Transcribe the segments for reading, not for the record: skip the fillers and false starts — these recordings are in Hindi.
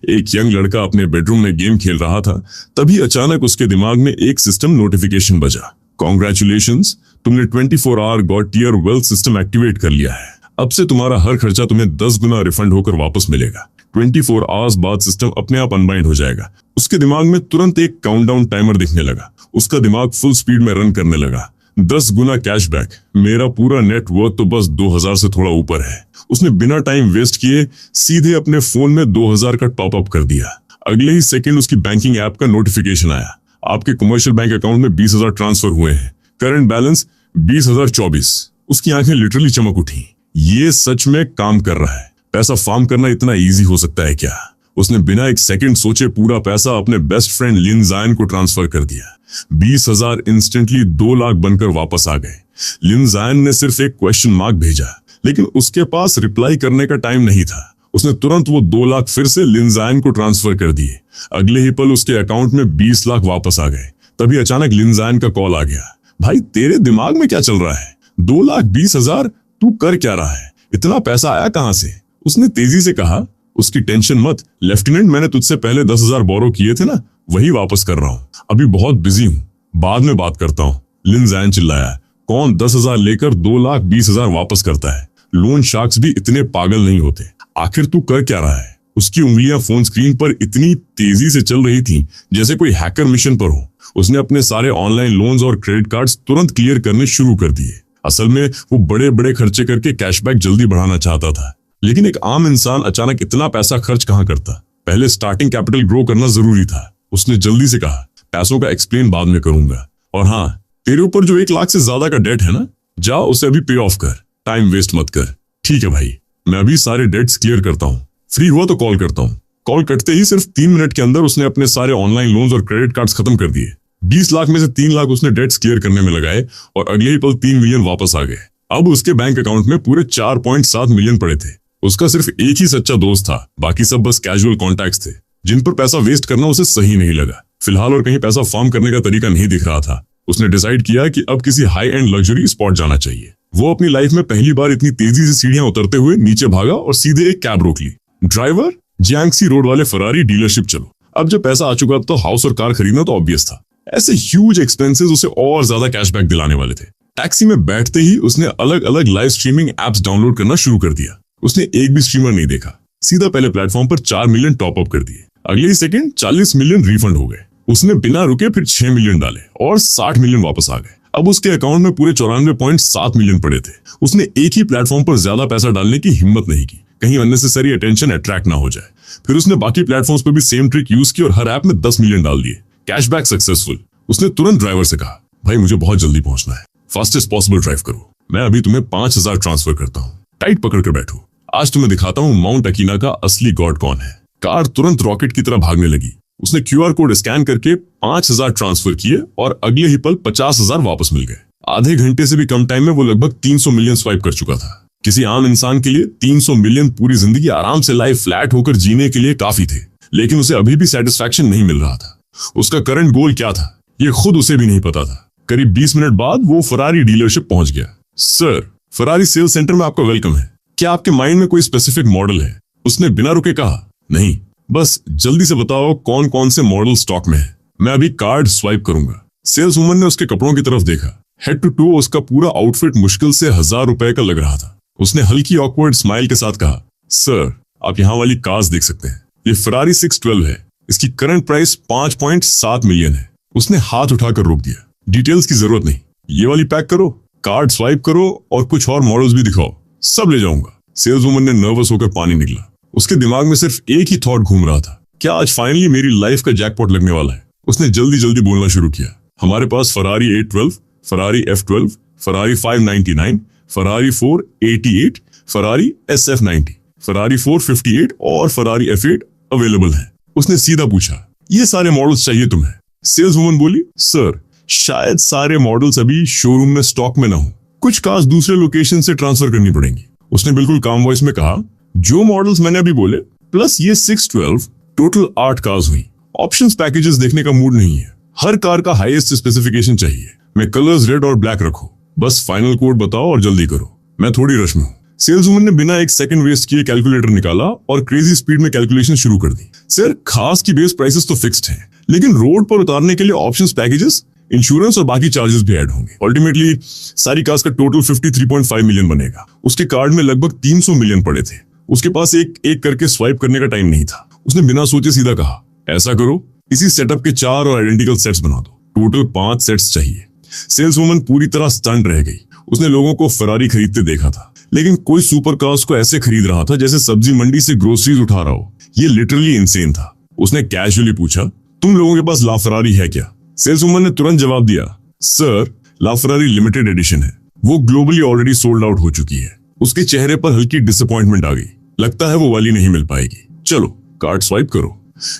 एक यंग लड़का अपने बेडरूम में गेम खेल रहा था, तभी अचानक उसके दिमाग में एक सिस्टम नोटिफिकेशन बजा। कॉन्ग्रेचुलेशंस, तुमने 24 hour god tier wealth system activate कर लिया है। अब से तुम्हारा हर खर्चा तुम्हें 10 गुना रिफंड होकर वापस मिलेगा। 24 आवर्स बाद सिस्टम अपने आप अनबाइंड हो जाएगा। उसके दिमाग में तुरंत एक काउंटडाउन टाइमर दिखने लगा। उसका दिमाग फुल स्पीड में रन करने लगा। 10 गुना कैशबैक, मेरा पूरा नेट वर्थ तो बस 2000 से थोड़ा ऊपर है। उसने बिना टाइम वेस्ट किए सीधे अपने फोन में 2000 का टॉप अप कर दिया। अगले ही सेकंड उसकी बैंकिंग ऐप का नोटिफिकेशन आया, आपके कमर्शियल बैंक अकाउंट में 20,000 ट्रांसफर हुए हैं, करंट बैलेंस 20,024। उसकी आंखें लिटरली चमक उठी। ये सच में काम कर रहा है। पैसा फार्म करना इतना इजी हो सकता है क्या? उसने बिना एक सेकंड सोचे पूरा पैसा अपने बेस्ट फ्रेंड लिन जायन को ट्रांसफर कर दिया। 20,000 इंस्टेंटली 2 लाख बनकर वापस आ गए। लिन जायन ने सिर्फ एक क्वेश्चन मार्क भेजा, लेकिन उसके पास रिप्लाई करने का टाइम नहीं था। उसने तुरंत वो 2 लाख फिर से लिन जायन को ट्रांसफर कर दिए। अगले ही पल उसके अकाउंट में 20 लाख वापस आ गए। तभी अचानक लिन जायन का कॉल आ गया, भाई तेरे दिमाग में क्या चल रहा है? 2,20,000 तू कर क्या रहा है? इतना पैसा आया कहां से? उसने तेजी से कहा, उसकी टेंशन मत लेफ्टिनेंट, मैंने तुझसे पहले 10,000 बोरो किए थे ना, वही वापस कर रहा हूँ। अभी बहुत बिजी हूँ, बाद में बात करता हूँ। लिन जायन चिल्लाया, कौन 10,000 लेकर 2,20,000 वापस करता है? लोन शार्क्स भी इतने पागल नहीं होते। आखिर तू कर क्या रहा है? उसकी उंगलियां फोन स्क्रीन पर इतनी तेजी से चल रही थी जैसे कोई हैकर मिशन पर हो। उसने अपने सारे ऑनलाइन लोन्स और क्रेडिट कार्ड्स तुरंत क्लियर करने शुरू कर दिए। असल में वो बड़े बड़े खर्चे करके कैशबैक जल्दी बढ़ाना चाहता था, लेकिन एक आम इंसान अचानक इतना पैसा खर्च कहां करता? पहले स्टार्टिंग कैपिटल ग्रो करना जरूरी था। उसने जल्दी से कहा, पैसों का एक्सप्लेन बाद में करूंगा, और हाँ, तेरे ऊपर जो 1 लाख से ज्यादा का डेट है ना, जा उसे अभी पे ऑफ कर, टाइम वेस्ट मत कर। ठीक है भाई, मैं अभी सारे डेट्स क्लियर करता हूँ, फ्री हुआ तो कॉल करता हूँ। कॉल कटते ही सिर्फ 3 मिनट के अंदर उसने अपने सारे ऑनलाइन लोन्स और क्रेडिट कार्ड्स खत्म कर दिए। 20 लाख में से 3 लाख उसने डेट्स क्लियर करने में लगाए और अगले ही पल 3 मिलियन वापस आ गए। अब उसके बैंक अकाउंट में पूरे 4.7 मिलियन पड़े थे। उसका सिर्फ एक ही सच्चा दोस्त था, बाकी सब बस कैजुअल कॉन्टैक्ट्स थे जिन पर पैसा वेस्ट करना उसे सही नहीं लगा। फिलहाल और कहीं पैसा फार्म करने का तरीका नहीं दिख रहा था। उसने डिसाइड किया कि अब किसी हाई एंड लग्जरी स्पॉट जाना चाहिए। वो अपनी लाइफ में पहली बार इतनी तेजी से सीढ़ियां उतरते हुए नीचे भागा और सीधे एक कैब रोक ली। ड्राइवर, जियांगसी रोड वाले फरारी डीलरशिप चलो। अब जब पैसा आ चुका तो हाउस और कार खरीदना तो ऑब्वियस था। ऐसे ह्यूज एक्सपेंसेस उसे और ज्यादा कैशबैक दिलाने वाले थे। टैक्सी में बैठते ही उसने अलग अलग लाइव स्ट्रीमिंग एप्स डाउनलोड करना शुरू कर दिया। उसने एक भी स्ट्रीमर नहीं देखा, सीधा पहले प्लेटफॉर्म पर 4 मिलियन टॉप अप कर दिए। अगले ही सेकंड 40 मिलियन रिफंड हो गए। उसने बिना रुके फिर 6 मिलियन डाले और 60 मिलियन वापस आ गए। अब उसके अकाउंट में पूरे 94.7 मिलियन पड़े थे। उसने एक ही प्लेटफॉर्म पर ज्यादा पैसा डालने की हिम्मत नहीं की, कहीं अननेसेसरी अटेंशन अट्रैक्ट ना हो जाए। फिर उसने बाकी प्लेटफॉर्म्स पर भी सेम ट्रिक यूज की और हर ऐप में 10 मिलियन डाल दिए। Cashback successful. उसने तुरंत ड्राइवर से कहा, भाई मुझे बहुत जल्दी पहुंचना है, फास्टेस्ट पॉसिबल ड्राइव करो, मैं अभी तुम्हें 5,000 ट्रांसफर करता हूँ, टाइट पकड़ कर बैठो, आज तुम्हें दिखाता हूँ माउंट अकीना का असली गॉड कौन है। कार तुरंत रॉकेट की तरह भागने लगी। उसने QR कोड स्कैन करके 5,000 ट्रांसफर किए और अगले ही पल 50,000 वापस मिल गए। आधे घंटे से भी कम टाइम में वो लगभग 300 मिलियन स्वाइप कर चुका था। किसी आम इंसान के लिए 300 मिलियन पूरी जिंदगी आराम से लाइफ फ्लैट होकर जीने के लिए काफी थे, लेकिन उसे अभी भी सेटिस्फैक्शन नहीं मिल रहा था। उसका करंट गोल क्या था ये खुद उसे भी नहीं पता था। करीब 20 मिनट बाद वो फरारी डीलरशिप पहुंच गया। सर, फरारी सेल्स सेंटर में आपका वेलकम है, क्या आपके माइंड में कोई स्पेसिफिक मॉडल है? उसने बिना रुके कहा, नहीं, बस जल्दी से बताओ कौन कौन से मॉडल स्टॉक में है, मैं अभी कार्ड स्वाइप करूंगा। सेल्स वुमन ने उसके कपड़ों की तरफ देखा। हेड टू टू उसका पूरा आउटफिट मुश्किल से 1,000 रुपए का लग रहा था। उसने हल्की ऑकवर्ड स्माइल के साथ कहा, सर आप यहाँ वाली कार्स देख सकते हैं, ये फरारी 612 है, इसकी करंट प्राइस 5.7 मिलियन है। उसने हाथ उठाकर रोक दिया, डिटेल्स की जरूरत नहीं, ये वाली पैक करो, कार्ड स्वाइप करो और कुछ और मॉडल्स भी दिखाओ, सब ले जाऊंगा। सेल्स वुमन ने नर्वस होकर पानी निकला। उसके दिमाग में सिर्फ एक ही थॉट घूम रहा था, क्या आज फाइनली मेरी लाइफ का जैकपॉट लगने वाला है। उसने जल्दी जल्दी बोलना शुरू किया, हमारे पास Ferrari 812, Ferrari F12, Ferrari 599, Ferrari 488, Ferrari SF90, Ferrari 458 और फरारी F8 अवेलेबल है। उसने सीधा पूछा, ये सारे मॉडल्स चाहिए तुम्हें? सेल्स वुमन बोली, सर शायद सारे मॉडल्स अभी शोरूम में स्टॉक में ना हो, कुछ कार्स दूसरे लोकेशन से ट्रांसफर करनी पड़ेंगी। उसने बिल्कुल काम वॉइस में कहा, जो मॉडल्स मैंने अभी बोले प्लस ये 612, टोटल 8 कार्स हुई। ऑप्शंस पैकेजेस देखने का मूड नहीं है, हर कार का हाईएस्ट स्पेसिफिकेशन चाहिए। मैं कलर्स रेड और ब्लैक रखो, बस फाइनल कोड बताओ और जल्दी करो, मैं थोड़ी रश में हूँ। सेल्स वुमन ने बिना एक सेकंड वेस्ट किए कैलकुलेटर निकाला और क्रेजी स्पीड में कैलकुलेशन शुरू कर दी। सर, खास की बेस प्राइसेस तो फिक्स्ड हैं, लेकिन रोड पर उतारने के लिए ऑप्शंस, पैकेजेस, इंश्योरेंस और बाकी चार्जेस भी ऐड होंगे। अल्टीमेटली सारी कार्स का टोटल 53.5 मिलियन बनेगा। उसके कार्ड में लगभग 300 मिलियन पड़े थे। उसके पास एक एक करके स्वाइप करने का टाइम नहीं था। उसने बिना सोचे सीधा कहा, ऐसा करो, इसी सेटअप के 4 और आइडेंटिकल सेट्स बना दो। टोटल 5 सेट्स चाहिए। सेल्स वुमन पूरी तरह स्टंट रह गई। उसने लोगों को फरारी खरीदते देखा था, लेकिन कोई सुपर कार्स को ऐसे खरीद रहा था जैसे सब्जी मंडी से ग्रोसरीज उठा रहा हो। ये लिटरली इंसेन था। उसने कैजुअली पूछा, तुम लोगों के पास लाफरारी है क्या? सेल्स वुमन ने तुरंत जवाब दिया, सर, लाफरारी लिमिटेड एडिशन है, वो ग्लोबली ऑलरेडी सोल्ड आउट हो चुकी है। उसके चेहरे पर हल्की डिसअपॉइंटमेंट आ गई। लगता है वो वाली नहीं मिल पाएगी। चलो कार्ड स्वाइप करो।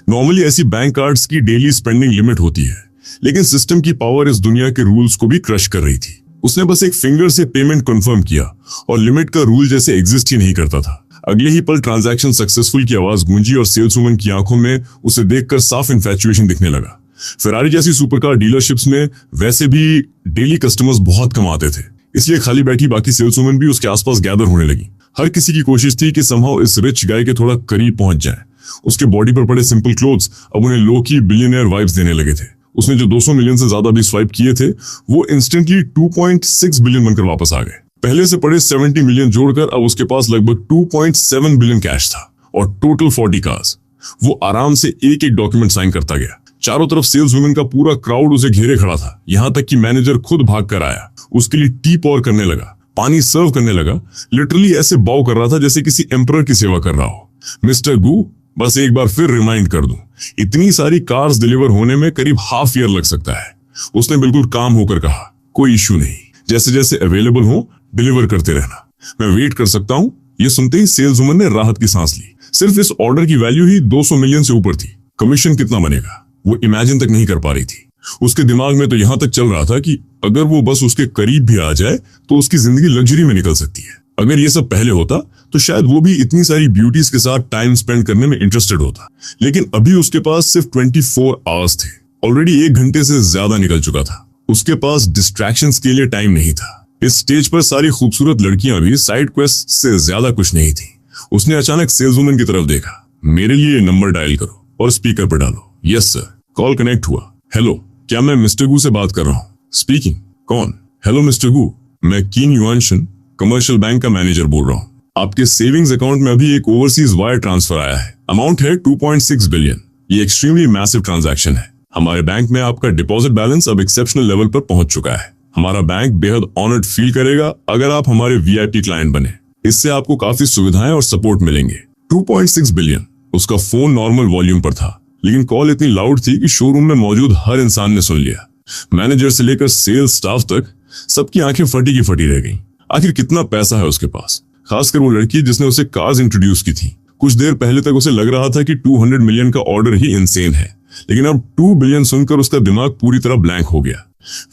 नॉर्मली ऐसी बैंक कार्ड्स की डेली स्पेंडिंग लिमिट होती है, लेकिन सिस्टम की पावर इस दुनिया के रूल्स को भी क्रश कर रही थी। उसने बस एक फिंगर से पेमेंट कंफर्म किया और लिमिट का रूल जैसे एग्जिस्ट ही नहीं करता था। अगले ही पल ट्रांजैक्शन सक्सेसफुल की आवाज गूंजी और सेल्स वुमन की आंखों में उसे देखकर साफ इन्फैचुएशन दिखने लगा। फेरारी जैसी सुपरकार डीलरशिप्स में वैसे भी डेली कस्टमर्स बहुत कम आते थे, इसलिए खाली बैठी बाकी सेल्स वुमन भी उसके आसपास गैदर होने लगी। हर किसी की कोशिश थी कि समहाउ इस रिच गाय के थोड़ा करीब पहुंच जाए। उसके बॉडी पर पड़े सिंपल क्लोथ्स अब उन्हें लो की बिलियनियर वाइब्स देने लगे थे। उसने जो 200 मिलियन से ज्यादा भी स्वाइप किए थे, वो इंस्टेंटली 2.6 बिलियन बनकर वापस आ गए। पहले से पड़े 70 मिलियन जोड़कर अब उसके पास लगभग 2.7 बिलियन कैश था और टोटल 40 कार्स। वो आराम से एक एक डॉक्यूमेंट साइन करता गया। चारों तरफ सेल्स वुमेन का पूरा क्राउड उसे घेरे खड़ा था। यहाँ तक कि मैनेजर खुद भाग कर आया, उसके लिए टी पॉर करने लगा, पानी सर्व करने लगा। लिटरली ऐसे बाव कर रहा था जैसे किसी एम्परर की सेवा कर रहा हो। मिस्टर गू, बस एक बार फिर रिमाइंड कर दूं, इतनी सारी कार्स डिलीवर होने में करीब हाफ ईयर लग सकता है। उसने बिल्कुल काम होकर कहा, कोई इश्यू नहीं, जैसे जैसे अवेलेबल हो डिलीवर करते रहना, मैं वेट कर सकता हूं। ये सुनते ही सेल्स वुमन ने राहत की सांस ली। सिर्फ इस ऑर्डर की वैल्यू ही 200 मिलियन से ऊपर थी। कमीशन कितना बनेगा वो इमेजिन तक नहीं कर पा रही थी। उसके दिमाग में तो यहां तक चल रहा था कि अगर वो बस उसके करीब भी आ जाए तो उसकी जिंदगी लग्जरी में निकल सकती है। अगर ये सब पहले होता तो शायद वो भी इतनी सारी ब्यूटीज के साथ टाइम स्पेंड करने में इंटरेस्टेड होता, लेकिन अभी उसके पास सिर्फ 24 आवर्स थे। ऑलरेडी 1 घंटे से ज्यादा निकल चुका था। उसके पास डिस्ट्रैक्शंस के लिए टाइम नहीं था। इस स्टेज पर सारी खूबसूरत लड़कियां भी साइड क्वेस्ट से ज्यादा कुछ नहीं थी। उसने अचानक सेल्स वुमन की तरफ देखा। मेरे लिए नंबर डायल करो और स्पीकर पर डालो। Yes sir. कॉल कनेक्ट हुआ। हेलो, क्या मैं मिस्टर गू से बात कर रहा हूँ? स्पीकिंग। कौन? हेलो मिस्टर गू, मैं कीन युआनशन कमर्शियल बैंक का मैनेजर बोल रहा हूँ। आपके सेविंग्स अकाउंट में अभी एक ओवरसीज वायर ट्रांसफर आया है। अमाउंट है 2.6 बिलियन। ये एक्सट्रीमली मैसिव ट्रांजैक्शन है। हमारे बैंक में आपका डिपॉजिट बैलेंस अब एक्सेप्शनल लेवल पर पहुंच चुका है। हमारा बैंक बेहद ऑनर्ड फील करेगा अगर आप हमारे वीआईपी क्लाइंट बने। इससे आपको काफी सुविधाएं और सपोर्ट मिलेंगे। 2.6 बिलियन। उसका फोन नॉर्मल वॉल्यूम पर था, लेकिन कॉल इतनी लाउड थी कि शोरूम में मौजूद हर इंसान ने सुन लिया। मैनेजर से लेकर सेल्स स्टाफ तक सबकी आंखें फटी की फटी रह गईं। आखिर कितना पैसा है उसके पास? खासकर वो लड़की जिसने उसे कार्स इंट्रोड्यूस की थी। कुछ देर पहले तक उसे लग रहा था कि 200 मिलियन का ऑर्डर ही इंसेन है, लेकिन अब 2 बिलियन सुनकर उसका दिमाग पूरी तरह ब्लैंक हो गया।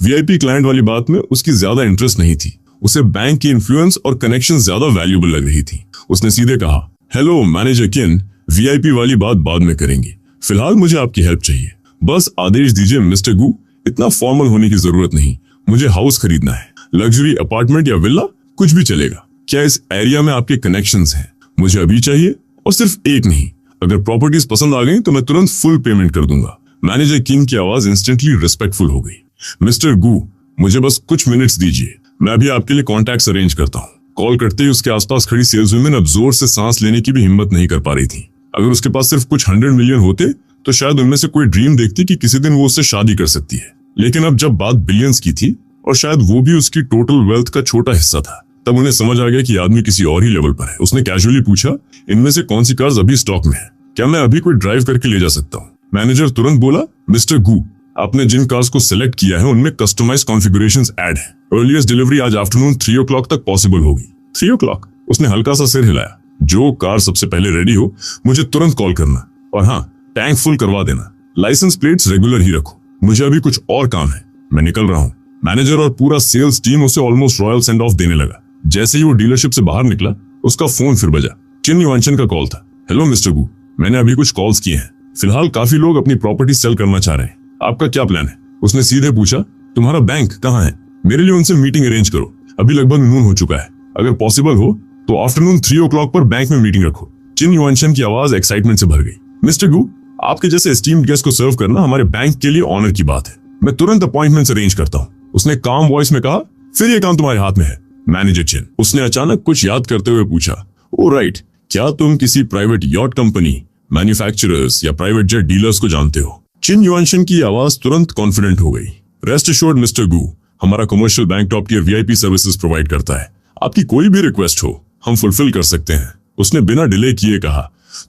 वीआईपी क्लाइंट वाली बात में उसकी ज्यादा इंटरेस्ट नहीं थी। उसे बैंक की इन्फ्लुएंस और कनेक्शन ज्यादा वैल्यूबल लग रही थी। उसने सीधे कहा, हेलो मैनेजर किन, वीआईपी वाली बात बाद में करेंगे, फिलहाल मुझे आपकी हेल्प चाहिए। बस आदेश दीजिए मिस्टर गू, इतना फॉर्मल होने की जरूरत नहीं। मुझे हाउस खरीदना है, लग्जरी अपार्टमेंट या विला, कुछ भी चलेगा। क्या इस एरिया में आपके कनेक्शंस हैं? मुझे अभी चाहिए, और सिर्फ एक नहीं। अगर प्रॉपर्टीज पसंद आ गई तो मैं तुरंत फुल पेमेंट कर दूंगा। मैनेजर किंग की आवाज इंस्टेंटली रिस्पेक्टफुल हो गई। मिस्टर गू, मुझे बस कुछ मिनट्स दीजिए, मैं अभी आपके लिए कॉन्टैक्ट्स अरेंज करता हूँ। कॉल करते ही उसके आसपास खड़ी सेल्स वुमेन अब जोर से सांस लेने की भी हिम्मत नहीं कर पा रही थी। अगर उसके पास सिर्फ कुछ 100 मिलियन होते तो शायद उनमें से कोई ड्रीम देखती कि किसी दिन वो उससे शादी कर सकती है, लेकिन अब जब बात बिलियंस की थी और शायद वो भी उसकी टोटल वेल्थ का छोटा हिस्सा था, तब उन्हें समझ आ गया कि आदमी किसी और ही लेवल पर है। उसने कैजुअली पूछा, इनमें से कौन सी कार्स अभी स्टॉक में है? क्या मैं अभी कोई ड्राइव करके ले जा सकता हूँ? मैनेजर तुरंत बोला, मिस्टर गू, आपने जिन कार्स को सिलेक्ट किया है उनमें कस्टमाइज्ड कॉन्फ़िगरेशंस ऐड है। अर्लीस्ट डिलीवरी आज आफ्टरनून 3 o'clock तक पॉसिबल होगी। 3 o'clock? उसने हल्का सा सिर हिलाया। जो कार सबसे पहले रेडी हो मुझे तुरंत कॉल करना, और हाँ, टैंक फुल करवा देना। लाइसेंस प्लेट्स रेगुलर ही रखो। मुझे अभी कुछ और काम है, मैं निकल रहा हूँ। मैनेजर और पूरा सेल्स टीम उसे ऑलमोस्ट रॉयल सेंड ऑफ देने लगा। जैसे ही वो डीलरशिप से बाहर निकला, उसका फोन फिर बजा। किन युआनशन का कॉल था। हेलो मिस्टर गू, मैंने अभी कुछ कॉल्स किए हैं। फिलहाल काफी लोग अपनी प्रॉपर्टी सेल करना चाह रहे हैं। आपका क्या प्लान है? उसने सीधे पूछा, तुम्हारा बैंक कहाँ है? मेरे लिए उनसे मीटिंग अरेंज करो। अभी लगभग नून हो चुका है। अगर पॉसिबल हो तो आफ्टरनून 3 o'clock पर बैंक में मीटिंग रखो। चिन युआनशन की आवाज एक्साइटमेंट से भर गई। मिस्टर गू, आपके जैसे एस्टीम्ड गेस्ट को सर्व करना हमारे बैंक के लिए ऑनर की बात है। मैं तुरंत अपॉइंटमेंट अरेंज करता हूँ, उसने काम वॉइस में कहा। फिर ये काम तुम्हारे हाथ में है मैनेजर चिन, उसने अचानक कुछ याद करते हुए पूछा। ओ राइट, क्या तुम किसी प्राइवेट यॉट कंपनी, मैन्युफैक्चरर्स या प्राइवेट जेट डीलर्स को जानते हो? चिन युआनशन की आवाज तुरंत कॉन्फिडेंट हो गई। रेस्ट एश्योर्ड मिस्टर गू, हमारा commercial bank top tier VIP services provide करता है। आपकी कोई भी रिक्वेस्ट हो हम फुलफिल कर सकते हैं, उसने बिना डिले किए कहा।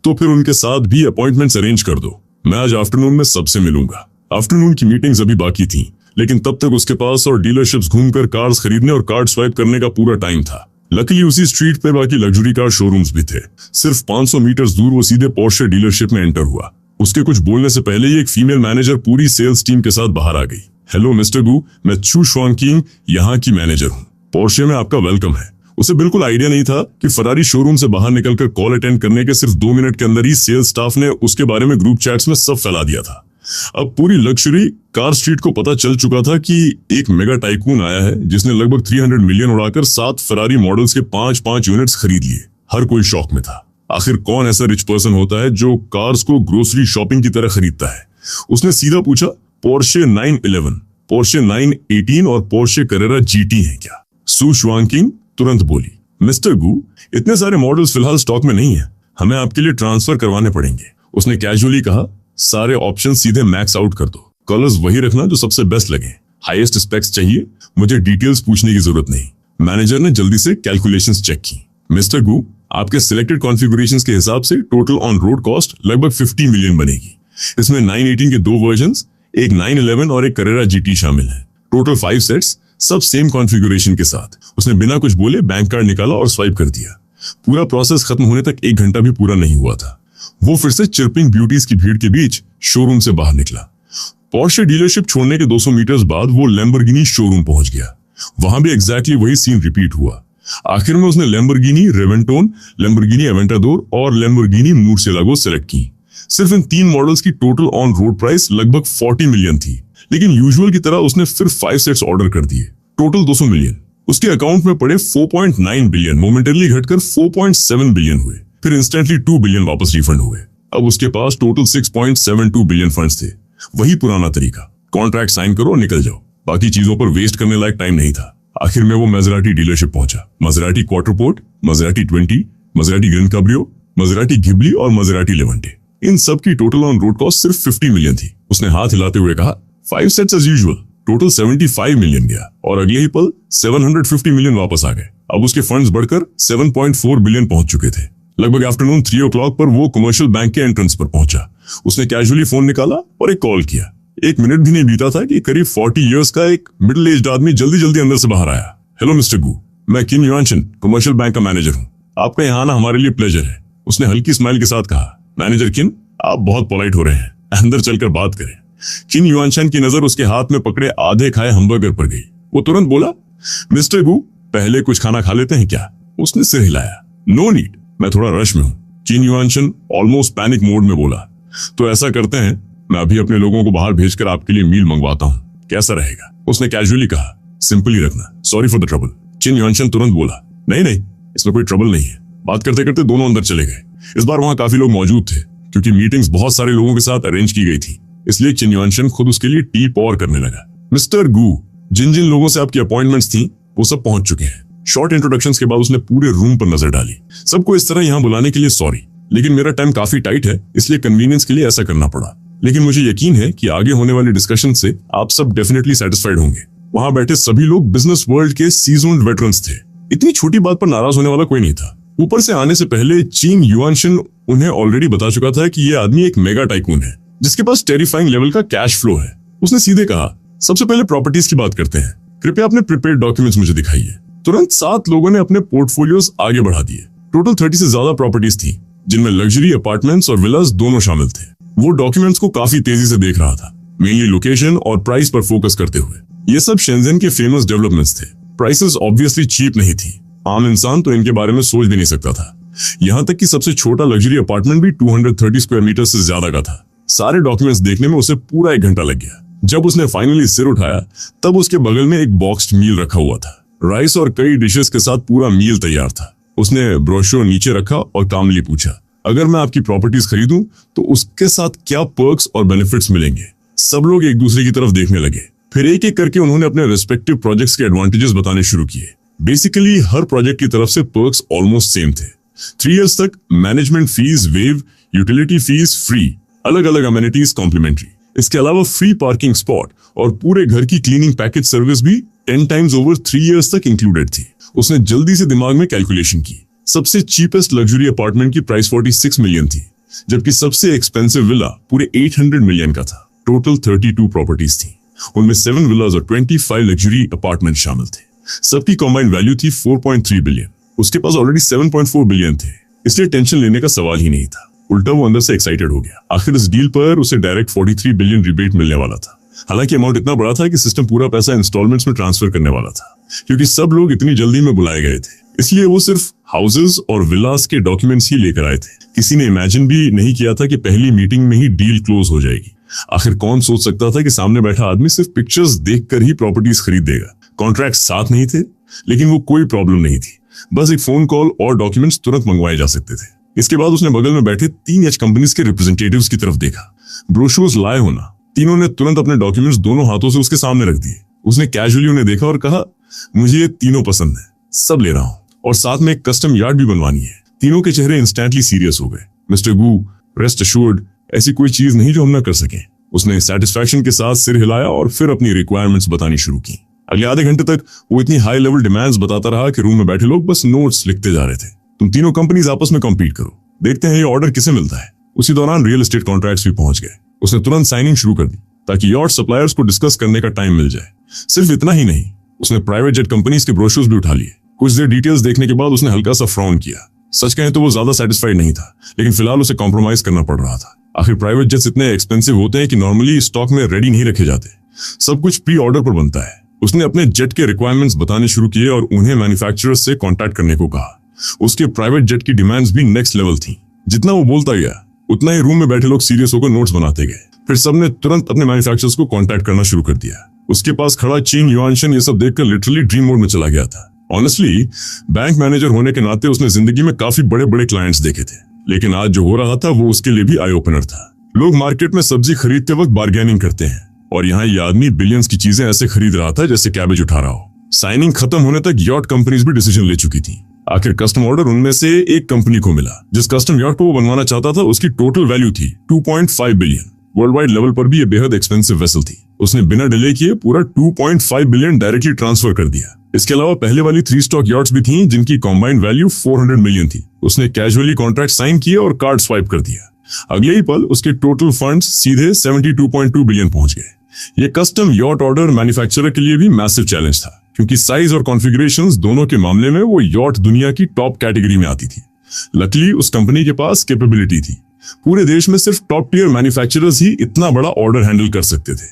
तो फिर उनके साथ भी अपॉइंटमेंट्स अरेंज कर दो, मैं आज आफ्टरनून में सबसे मिलूंगा। आफ्टरनून की मीटिंग्स अभी बाकी थी, लेकिन तब तक उसके पास और डीलरशिप्स घूमकर कार्स खरीदने और कार्ड स्वाइप करने का पूरा टाइम था। लकीली उसी स्ट्रीट पे बाकी लग्जरी कार शोरूम्स भी थे। सिर्फ 500 मीटर्स दूर वो सीधे पोर्शे डीलरशिप में एंटर हुआ। उसके कुछ बोलने से पहले ही एक फीमेल मैनेजर पूरी सेल्स टीम के साथ बाहर आ गई। हेलो मिस्टर गू, मैं चू शुआंकिंग यहाँ की मैनेजर हूँ। पोर्शे में आपका वेलकम है। उसे बिल्कुल आइडिया नहीं था कि फरारी शोरूम से बाहर निकलकर कॉल अटेंड करने के सिर्फ 2 मिनट के अंदर ही सेल्स स्टाफ ने उसके बारे में ग्रुप चैट्स में सब फैला दिया था। अब पूरी लग्जरी कार स्ट्रीट को पता चल चुका था कि एक मेगा टाइकून आया है जिसने लगभग 300 मिलियन उड़ाकर 7 फरारी मॉडल्स के 5-5 यूनिट्स खरीद लिए। हर कोई शॉक में था। आखिर कौन ऐसा रिच पर्सन होता है जो कार्स को ग्रोसरी शॉपिंग की तरह खरीदता है? उसने सीधा पूछा, पोर्शे 911, पोर्शे 918 और पोर्शे करेरा जीटी है क्या? सू शुआंकिंग तुरंत बोली, मिस्टर गू, इतने सारे मॉडल्स फिलहाल स्टॉक में नहीं है, हमें आपके लिए ट्रांसफर करवाने पड़ेंगे। उसने कैजुअली कहा, सारे ऑप्शन सीधे मैक्स आउट कर दो, कलर्स वही रखना जो सबसे बेस्ट लगे, हाईएस्ट स्पेक्स चाहिए, मुझे डिटेल्स पूछने की जरूरत नहीं। मैनेजर ने जल्दी से कैलकुलेशंस चेक की। मिस्टर गू, आपके सिलेक्टेड कॉन्फ़िगरेशंस के हिसाब से टोटल ऑन रोड कॉस्ट लगभग 50 मिलियन बनेगी। इसमें 918 के 2 वर्जन्स, एक 911 और एक करेरा जीटी शामिल है। टोटल 5 सेट्स, सब सेम कॉन्फ़िगरेशन के साथ। उसने बिना कुछ बोले बैंक कार्ड निकाला और स्वाइप कर दिया। पूरा प्रोसेस खत्म होने तक 1 घंटा भी पूरा नहीं हुआ था। वो फिर से चिर्पिंग ब्यूटीज की भीड़ के बीच शोरूम से बाहर निकला। पोर्शे डीलरशिप छोड़ने के 200 मीटर्स बाद वो लैम्बोर्गिनी शोरूम पहुंच गया। वहां भी एग्जैक्टली वही सीन रिपीट हुआ। आखिर में उसने लैम्बोर्गिनी रेवेंटोन, लैम्बोर्गिनी एवेंटाडोर और लैम्बोर्गिनी मुर्सिएलागो सेलेक्ट की। सिर्फ इन 3 मॉडल्स की टोटल ऑन रोड प्राइस लगभग 40 मिलियन थी, लेकिन यूजुअल की तरह उसने फिर 5 सेट्स ऑर्डर कर दिए। Total 200 million. उसके अकाउंट में पड़े 4.9 बिलियन मोमेंटरली घटकर 4.7 बिलियन हुए, फिर इंस्टेंटली 2 बिलियन वापस रिफंड हुए। अब उसके पास टोटल 6.72 बिलियन फंड्स थे। वही पुराना तरीका, कॉन्ट्रैक्ट साइन करो और निकल जाओ। बाकी चीजों पर वेस्ट करने लायक टाइम नहीं था। आखिर में वो मज़राटी डीलरशिप पहुंचा। मज़राटी क्वार्टरपोर्ट, मज़राटी 20, मज़राटी ग्रैंड कैब्रियो, मज़राटी घिबली और मज़राटी लेवेंटे। इन सब की टोटल ऑन रोड कॉस्ट सिर्फ 50 मिलियन थी। उसने हाथ हिलाते हुए कहा, 5 sets as usual, total 75 million गया और अगले ही पल 750 मिलियन वापस आ गए। अब उसके फंड्स बढ़कर 7.4 बिलियन पहुंच चुके थे। लगभग आफ्टरनून 3 o'clock पर वो कमर्शियल बैंक के एंट्रेंस पर पहुंचा। उसने कैजुअली फोन निकाला और एक कॉल किया। 1 मिनट भी नहीं बीता था कि करीब 40 इयर्स का एक मिडिल एज्ड आदमी जल्दी जल्दी अंदर से बाहर आया। हेलो मिस्टर गू, मैं किन युआनशन कमर्शियल बैंक का मैनेजर हूँ। आपका यहाँ आना हमारे लिए प्लेजर है, उसने हल्की स्माइल के साथ कहा। मैनेजर किन, आप बहुत पोलाइट हो रहे हैं, अंदर चलकर बात करें। किन युआनशन की नजर उसके हाथ में पकड़े आधे खाए हमबर्गर पर गई। वो तुरंत बोला, मिस्टर गू, पहले कुछ खाना खा लेते हैं क्या? उसने सिर हिलाया। नो नीड, मैं थोड़ा रश में हूँ। किन युआनशन ऑलमोस्ट पैनिक मोड में बोला। तो ऐसा करते हैं, मैं अभी अपने लोगों को बाहर भेजकर आपके लिए मील मंगवाता हूँ, कैसा रहेगा? उसने कैजुअली कहा। सिंपल ही रखना, सॉरी फॉर द ट्रबल। किन युआनशन तुरंत बोला, नहीं नहीं, इसमें कोई ट्रबल नहीं है। बात करते करते दोनों अंदर चले गए। इस बार वहां काफी लोग मौजूद थे, क्योंकि मीटिंग्स बहुत सारे लोगों के साथ अरेंज की गई थी, इसलिए चिन युआनशन खुद उसके लिए टी पॉर करने लगा। मिस्टर गू, जिन जिन लोगों से आपकी अपॉइंटमेंट्स थी वो सब पहुंच चुके हैं। शॉर्ट इंट्रोडक्शंस के बाद उसने पूरे रूम पर नजर डाली। सबको इस तरह यहाँ बुलाने के लिए सॉरी, लेकिन मेरा टाइम काफी टाइट है, इसलिए कन्वीनियंस के लिए ऐसा करना पड़ा। लेकिन मुझे यकीन है कि आगे होने वाली डिस्कशन से आप सब डेफिनेटली सेटिस्फाइड होंगे। वहां बैठे सभी लोग बिजनेस वर्ल्ड के सीजन्ड वेटरन्स थे। इतनी छोटी बात पर नाराज होने वाला कोई नहीं था। ऊपर से आने से पहले चिन युआनशन उन्हें ऑलरेडी बता चुका था कि यह आदमी एक मेगा टाइकून है जिसके पास टेरिफाइंग लेवल का कैश फ्लो है। उसने सीधे कहा, सबसे पहले प्रॉपर्टीज की बात करते हैं, कृपया अपने प्रिपेयर्ड डॉक्यूमेंट्स मुझे दिखाइए। तुरंत 7 लोगों ने अपने पोर्टफोलियोज आगे बढ़ा दिए। टोटल 30 से ज्यादा प्रॉपर्टीज थी, जिनमें लग्जरी अपार्टमेंट्स और विलास दोनों शामिल थे। वो डॉक्यूमेंट्स को काफी तेजी से देख रहा था, मेनली लोकेशन और प्राइस पर फोकस करते हुए। ये सब शेंजन के फेमस डेवलपमेंट्स थे। प्राइसेस ऑब्वियसली चीप नहीं थी, आम इंसान तो इनके बारे में सोच भी नहीं सकता था। यहाँ तक कि सबसे छोटा लग्जरी अपार्टमेंट भी 230 स्क्वायर मीटर से ज्यादा का था। सारे डॉक्यूमेंट्स देखने में उसे पूरा 1 घंटा लग गया। जब उसने फाइनली सिर उठाया, तब उसके बगल में एक बॉक्स्ड मील रखा हुआ था। राइस और कई डिशेस के साथ पूरा मील तैयार था। उसने ब्रोशर नीचे रखा और कामली पूछा, अगर मैं आपकी प्रॉपर्टीज खरीदूं तो उसके साथ क्या पर्क्स और बेनिफिट्स मिलेंगे? सब लोग एक दूसरे की तरफ देखने लगे। फिर एक एक करके उन्होंने अपने रिस्पेक्टिव प्रोजेक्ट्स के एडवांटेजेस बताने शुरू किए। बेसिकली हर प्रोजेक्ट की तरफ से पर्क्स ऑलमोस्ट सेम थे। 3 इयर्स तक management fees wave, utility fees free, अलग अलग अमेनिटीज कॉम्प्लीमेंट्री। इसके अलावा फ्री पार्किंग स्पॉट और पूरे घर की क्लीनिंग पैकेज सर्विस भी 10 टाइम्स ओवर 3 इयर्स तक इंक्लूडेड थी। उसने जल्दी से दिमाग में कैलकुलेशन की। सबसे चीपेस्ट लग्जरी अपार्टमेंट की प्राइस 46 मिलियन थी, जबकि सबसे एक्सपेंसिव विला पूरे 800 मिलियन का था। टोटल 32 प्रॉपर्टीज थी, उनमें 7 विलास और 25 लग्जरी अपार्टमेंट शामिल थे। सबकी कॉम्बाइंड वैल्यू थी 4.3 बिलियन। उसके पास ऑलरेडी 7.4 बिलियन थे, इसलिए टेंशन लेने का सवाल ही नहीं था। उल्टा वो अंदर से एक्साइटेड हो गया। आखिर इस डील पर उसे डायरेक्ट 43 बिलियन रिबेट मिलने वाला था। हालांकि अमाउंट इतना बड़ा था कि सिस्टम पूरा पैसा इंस्टॉलमेंट्स में ट्रांसफर करने वाला था, क्योंकि सब लोग इतनी जल्दी में बुलाए गए थे। इसलिए वो सिर्फ हाउसेस और विलास के डॉक्यूमेंट्स ही लेकर आए थे। किसी ने इमेजिन भी नहीं किया था कि पहली मीटिंग में ही डील क्लोज हो जाएगी। आखिर कौन सोच सकता था कि सामने बैठा आदमी सिर्फ पिक्चर्स देखकर ही प्रॉपर्टीज खरीद देगा। कॉन्ट्रैक्ट साथ नहीं थे, लेकिन वो कोई प्रॉब्लम नहीं थी। बस एक फोन कॉल और डॉक्यूमेंट्स तुरंत मंगवाए जा सकते थे। इसके बाद उसने बगल में बैठे 3 एच कंपनीज के रिप्रेजेंटेटिव्स की तरफ देखा। ब्रोशर्स लाए होना। तीनों ने तुरंत अपने डॉक्यूमेंट्स दोनों हाथों से उसके सामने रख दिए। उसने कैजुअली उन्हें देखा और कहा, मुझे ये तीनों पसंद है, सब ले रहा हूँ, और साथ में एक कस्टम यार्ड भी बनवानी है। तीनों के चेहरे इंस्टेंटली सीरियस हो गए। मिस्टर गू, रेस्ट अश्योर्ड, ऐसी कोई चीज नहीं जो हम न कर सकें। उसने सेटिस्फैक्शन के साथ सिर हिलाया और फिर अपनी रिक्वायरमेंट्स बतानी शुरू की। अगले आधे घंटे तक वो इतनी हाई लेवल डिमांड्स बताता रहा कि रूम में बैठे लोग बस नोट्स लिखते जा रहे थे। तुम तीनों कंपनीज आपस में कम्पीट करो, देखते हैं ये ऑर्डर किसे मिलता है। उसी दौरान रियल एस्टेट कॉन्ट्रैक्ट्स भी पहुंच गए। उसने तुरंत साइनिंग शुरू कर दी ताकि यॉट सप्लायर्स को डिस्कस करने का टाइम मिल जाए। सिर्फ इतना ही नहीं, उसने प्राइवेट जेट कंपनीज के ब्रोशर्स भी उठा लिए। कुछ देर डिटेल्स देखने के बाद उसने हल्का सा फ्राउन किया। सच कहें तो वो ज्यादा सेटिस्फाइड नहीं था, लेकिन फिलहाल उसे कॉम्प्रोमाइज करना पड़ रहा था। आखिर प्राइवेट जेट्स इतने एक्सपेंसिव होते हैं कि नॉर्मली स्टॉक में रेडी नहीं रखे जाते। सब कुछ प्री ऑर्डर पर बनता है। उसने अपने जेट के रिक्वायरमेंट्स बताने शुरू किए और उन्हें मैन्युफैक्चरर्स से कांटेक्ट करने को कहा। उसके प्राइवेट जेट की डिमांड्स भी नेक्स्ट लेवल थी। जितना वो बोलता गया, उतना ही रूम में बैठे लोग सीरियस होकर नोट्स बनाते गए। फिर सबने तुरंत अपने मैन्युफैक्चरर्स को कांटेक्ट करना शुरू कर दिया। उसके पास खड़ा चिन युआनशन ये सब देखकर लिटरली ड्रीम मोड में चला गया था। ऑनेस्टली, बैंक मैनेजर होने के नाते उसने जिंदगी में काफी बड़े बड़े क्लाइंट्स देखे थे, लेकिन आज जो हो रहा था वो उसके लिए भी आई ओपनर था। लोग मार्केट में सब्जी खरीदते वक्त बार्गेनिंग करते हैं, और यहाँ ये आदमी बिलियंस की चीजें ऐसे खरीद रहा था जैसे कैबेज उठा रहा हो। साइनिंग खत्म होने तक यॉट कंपनीज भी डिसीजन ले चुकी थी। आखिर कस्टम ऑर्डर उनमें से एक कंपनी को मिला। जिस कस्टम यॉट को वो बनवाना चाहता था उसकी टोटल वैल्यू थी 2.5 बिलियन। वर्ल्ड वाइड लेवल पर भी ये बेहद एक्सपेंसिव वेसल थी। उसने बिना डिले किए पूरा 2.5 बिलियन डायरेक्टली ट्रांसफर कर दिया। इसके अलावा पहले वाली 3 स्टॉक यॉट्स भी थीं जिनकी कॉम्बाइंड वैल्यू 400 मिलियन थी। उसने कैजुअली कॉन्ट्रैक्ट साइन किए और कार्ड स्वाइप कर दिया। अगले ही पल उसके टोटल फंड्स सीधे 72.2 बिलियन पहुंच गए। ये कस्टम यॉट ऑर्डर मैन्युफैक्चरर के लिए भी मैसिव चैलेंज था, क्योंकि साइज और कॉन्फ़िगरेशंस दोनों के मामले में वो यॉट दुनिया की टॉप कैटेगरी में आती थी। लकीली उस कंपनी के पास कैपेबिलिटी थी। पूरे देश में सिर्फ टॉप टियर मैन्युफैक्चरर्स ही इतना बड़ा ऑर्डर हैंडल कर सकते थे।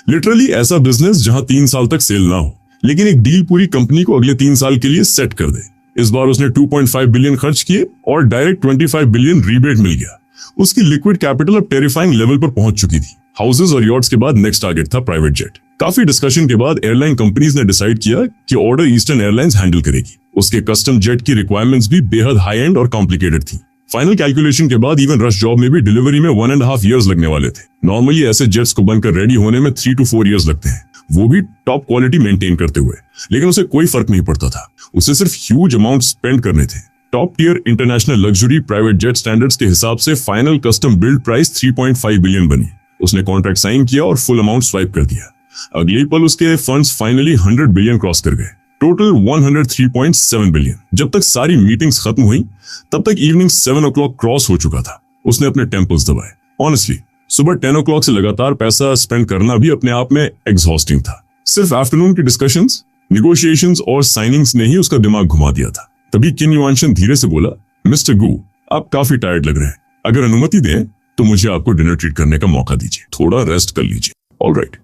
लिटरली ऐसा बिजनेस जहां 3 साल तक सेल ना हो, लेकिन एक डील पूरी कंपनी को अगले 3 साल के लिए सेट कर दे। इस बार उसने 2.5 बिलियन खर्च किए और डायरेक्ट 25 बिलियन रीबेट मिल गया। उसकी लिक्विड कैपिटल अब टेरिफाइंग लेवल पर पहुंच चुकी थी। हाउसेस और यॉट्स के बाद नेक्स्ट टारगेट था प्राइवेट जेट। काफी डिस्कशन के बाद एयरलाइन कंपनीज ने डिसाइड किया कि ऑर्डर ईस्टर्न एयरलाइंस हैंडल करेगी। उसके कस्टम जेट की रिक्वायरमेंट्स भी बेहद हाई एंड और कॉम्प्लिकेटेड थी। फाइनल कैलकुलेशन के बाद इवन रश जॉब में भी डिलीवरी में 1.5 years लगने वाले थे। नॉर्मली ऐसे जेट्स को बनकर रेडी होने में 3 to 4 years लगते हैं, वो भी टॉप क्वालिटी मेंटेन करते हुए। लेकिन उसे कोई फर्क नहीं पड़ता था। उसे सिर्फ ह्यूज अमाउंट स्पेंड करने थे। Top tier international luxury private jet standards के हिसाब से final custom build price 3.5 billion बनी। उसने कॉन्ट्रैक्ट साइन किया और फुल अमाउंट स्वाइप कर दिया। अगले ही पल उसके फंड्स फाइनली 100 बिलियन क्रॉस कर गए। Total 103.7 billion. जब तक सारी मीटिंग्स खत्म हुई तब तक इवनिंग 7 o'clock क्रॉस हो चुका था। उसने अपने टेम्पल्स दबाए। ऑनेस्टली, सुबह 10 o'clock से लगातार पैसा स्पेंड करना भी अपने आप में एग्जॉस्टिंग था। सिर्फ आफ्टरनून की डिस्कशंस, निगोशिएशंस और साइनिंग्स ने ही उसका दिमाग घुमा दिया था। तभी किन युआनशन धीरे से बोला, मिस्टर गू, आप काफी टायर्ड लग रहे हैं। अगर अनुमति दें तो मुझे आपको डिनर ट्रीट करने का मौका दीजिए, थोड़ा रेस्ट कर लीजिए। ऑलराइट,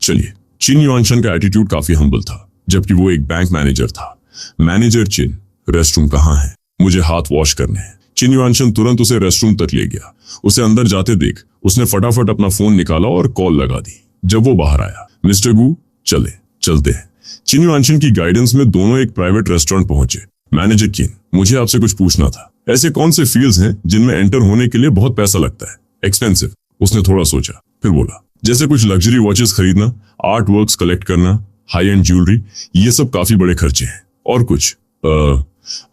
चलिए। चिन युआनशन का एटीट्यूड काफी हम्बल था, जबकि वो एक बैंक मैनेजर था। मैनेजर चिन, रेस्टरूम कहाँ है? मुझे हाथ वॉश करने हैं। चिन युआनशन तुरंत उसे रेस्टरूम तक ले गया। उसे अंदर जाते देख उसने फटाफट अपना फोन निकाला और कॉल लगा दी। जब वो बाहर आया, मिस्टर गू, चलते हैं। चिन युआनशन की गाइडेंस में दोनों एक प्राइवेट रेस्टोरेंट पहुंचे। मैनेजर किन, मुझे आपसे कुछ पूछना था। ऐसे कौन से फील्ड्स हैं जिनमें एंटर होने के लिए बहुत पैसा लगता है? एक्सपेंसिव। उसने थोड़ा सोचा, फिर बोला, जैसे कुछ लग्जरी वॉचेस खरीदना, आर्ट वर्क्स कलेक्ट करना, हाई एंड ज्वेलरी, ये सब काफी बड़े खर्चे हैं। और कुछ?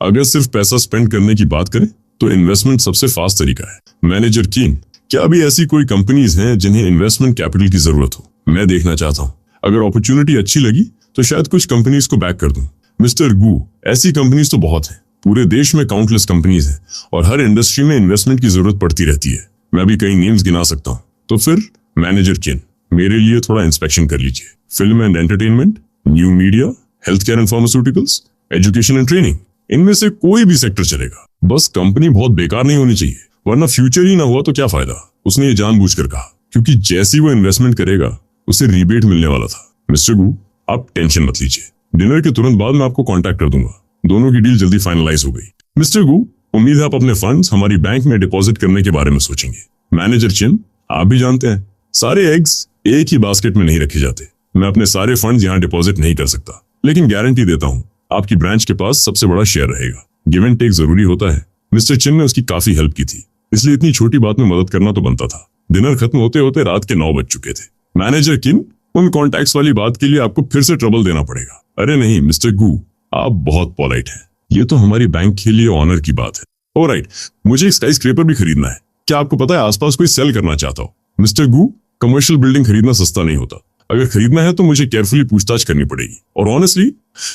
अगर सिर्फ पैसा स्पेंड करने की बात करें तो इन्वेस्टमेंट सबसे फास्ट तरीका है। मैनेजर कीन, क्या अभी ऐसी कोई कंपनीज हैं जिन्हें इन्वेस्टमेंट कैपिटल की जरूरत हो? मैं देखना चाहता हूँ। अगर अपॉर्चुनिटी अच्छी लगी तो शायद कुछ कंपनीज को बैक कर दूं। मिस्टर गू, ऐसी कंपनीज तो बहुत हैं। पूरे देश में काउंटलेस कंपनीज हैं और हर इंडस्ट्री में इन्वेस्टमेंट की जरूरत पड़ती रहती है। मैं भी कई नेम्स गिना सकता हूँ। तो फिर मैनेजर किन, मेरे लिए थोड़ा इंस्पेक्शन कर लीजिए। Film and entertainment, new media, health care and pharmaceuticals, education and training, इनमें से कोई भी सेक्टर चलेगा। बस कंपनी बहुत बेकार नहीं होनी चाहिए, वरना फ्यूचर ही ना हुआ तो क्या फायदा। उसने ये जानबूझकर कहा, क्योंकि जैसी वो इन्वेस्टमेंट करेगा उसे रिबेट मिलने वाला था। मिस्टर गू, आप टेंशन मत लीजिए, डिनर के तुरंत बाद मैं आपको कांटेक्ट कर दूंगा। दोनों की डील जल्दी फाइनलाइज हो गई। मिस्टर गू, उम्मीद है आप अपने फंड्स हमारी बैंक में डिपॉजिट करने के बारे में सोचेंगे। मैनेजर चिन, आप भी जानते हैं सारे एग्स एक ही बास्केट में नहीं रखे जाते। मैं अपने सारे फंड्स यहाँ डिपॉजिट नहीं कर सकता, लेकिन गारंटी देता हूँ आपकी ब्रांच के पास सबसे बड़ा शेयर रहेगा। गिव एंड टेक जरूरी होता है। मिस्टर चिन ने उसकी काफी हेल्प की थी, इसलिए इतनी छोटी बात में मदद करना तो बनता था। डिनर खत्म होते होते रात के 9 बज चुके थे। मैनेजर किन, उन कॉन्टैक्ट्स वाली बात के लिए आपको फिर से ट्रबल देना पड़ेगा। अरे नहीं मिस्टर गू, आप बहुत पॉलाइट हैं। ये तो हमारी बैंक के लिए ऑनर की बात है। ऑलराइट, मुझे एक स्काई स्क्रैपर भी खरीदना है। क्या आपको पता है आसपास कोई सेल करना चाहता हो? मिस्टर गू, कमर्शियल बिल्डिंग खरीदना सस्ता नहीं होता। अगर खरीदना है तो मुझे केयरफुली पूछताछ करनी पड़ेगी, और ऑनेस्टली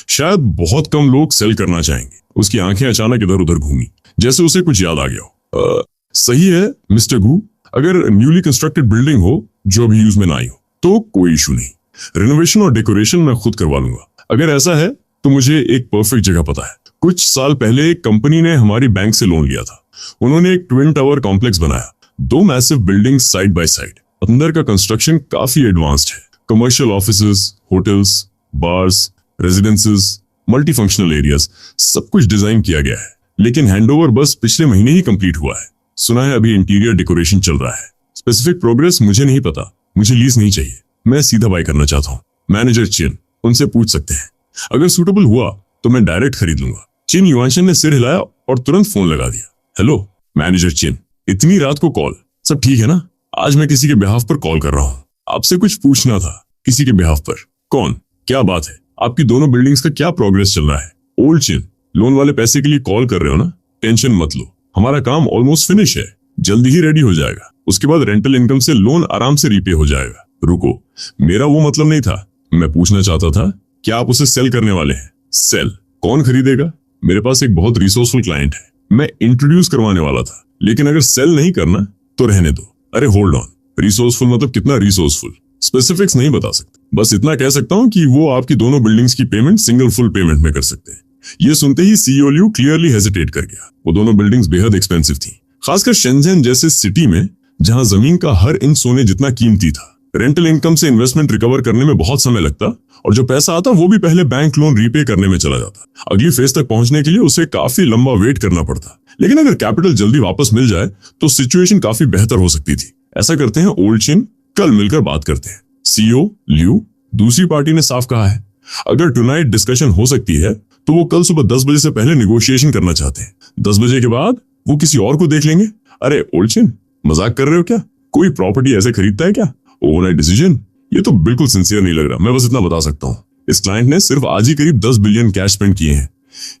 शायद बहुत कम लोग सेल करना चाहेंगे। उसकी आंखें अचानक इधर उधर घूमी, जैसे उसे कुछ याद आ गया हो। सही है मिस्टर गू, अगर न्यूली कंस्ट्रक्टेड बिल्डिंग हो जो अभी यूज में ना आई हो तो कोई इशू नहीं। रिनोवेशन और डेकोरेशन मैं खुद करवा लूंगा। अगर ऐसा है तो मुझे एक परफेक्ट जगह पता है। कुछ साल पहले एक कंपनी ने हमारी बैंक से लोन लिया था। उन्होंने एक ट्विन टावर कॉम्प्लेक्स बनाया, 2 massive buildings side by side. अंदर का कंस्ट्रक्शन काफी एडवांस्ड है। Commercial offices, hotels, bars, residences, multi functional areas, सब कुछ डिजाइन किया गया है। लेकिन हैंडओवर बस पिछले महीने ही कंप्लीट हुआ है। सुना है अभी इंटीरियर डेकोरेशन चल रहा है। स्पेसिफिक प्रोग्रेस मुझे नहीं पता। मुझे लीज नहीं चाहिए, मैं सीधा बाय करना चाहता हूँ। मैनेजर चिन, उनसे पूछ सकते हैं। अगर सूटेबल हुआ तो मैं डायरेक्ट खरीद लूंगा। चिन युआनशन ने सिर हिलाया और तुरंत फोन लगा दिया। हेलो मैनेजर चिन, इतनी रात को कॉल? सब ठीक है ना? आज मैं किसी के बिहाफ पर कॉल कर रहा हूँ। आपसे कुछ पूछना था। किसी के बिहाफ पर? कौन? क्या बात है? आपकी दोनों बिल्डिंग्स का क्या प्रोग्रेस चल रहा है? ओल्ड चिन, लोन वाले पैसे के लिए कॉल कर रहे हो ना? टेंशन मत लो, हमारा काम ऑलमोस्ट फिनिश है, जल्दी ही रेडी हो जाएगा। उसके बाद रेंटल इनकम से लोन आराम से रीपे हो जाएगा। रुको, मेरा वो मतलब नहीं था। मैं पूछना चाहता था, क्या आप उसे सेल करने वाले हैं? सेल? कौन खरीदेगा? मेरे पास एक बहुत रिसोर्सफुल क्लाइंट है, मैं इंट्रोड्यूस करवाने वाला था। लेकिन अगर सेल नहीं करना तो रहने दो। अरे होल्ड ऑन, रिसोर्सफुल मतलब कितना रिसोर्सफुल? स्पेसिफिक्स नहीं बता सकते, बस इतना कह सकता हूँ कि वो आपकी दोनों बिल्डिंग्स की पेमेंट सिंगल फुल पेमेंट में कर सकते हैं। ये सुनते ही सीईओ लियू क्लियरली हेजिटेट कर गया। वो दोनों बिल्डिंग्स बेहद एक्सपेंसिव थी, खासकर शेंझेन जैसे सिटी में जहां जमीन का हर इंच सोने जितना कीमती था। रेंटल इनकम से इन्वेस्टमेंट रिकवर करने में बहुत समय लगता और जो पैसा आता वो भी पहले बैंक लोन रीपे करने में चला जाता। अगली फेज तक पहुंचने के लिए उसे काफी लंबा वेट करना पड़ता। लेकिन अगर कैपिटल जल्दी वापस मिल जाए तो सिचुएशन काफी बेहतर हो सकती थी। ऐसा करते हैं ओल्ड चिन, कल मिलकर बात करते हैं। सीईओ लियू, दूसरी पार्टी ने साफ कहा है अगर टुनाइट डिस्कशन हो सकती है तो वो कल सुबह 10 बजे से पहले निगोशिएशन करना चाहते हैं। 10 बजे के बाद वो किसी और को देख लेंगे। अरे ओल्ड चिन, मजाक कर रहे हो क्या? कोई प्रॉपर्टी ऐसे खरीदता है क्या? Overnight decision? ये तो बिल्कुल सिंसियर नहीं लग रहा। मैं बस इतना बता सकता हूँ, इस क्लाइंट ने सिर्फ आज ही करीब 10 बिलियन कैश स्पेंड किए हैं।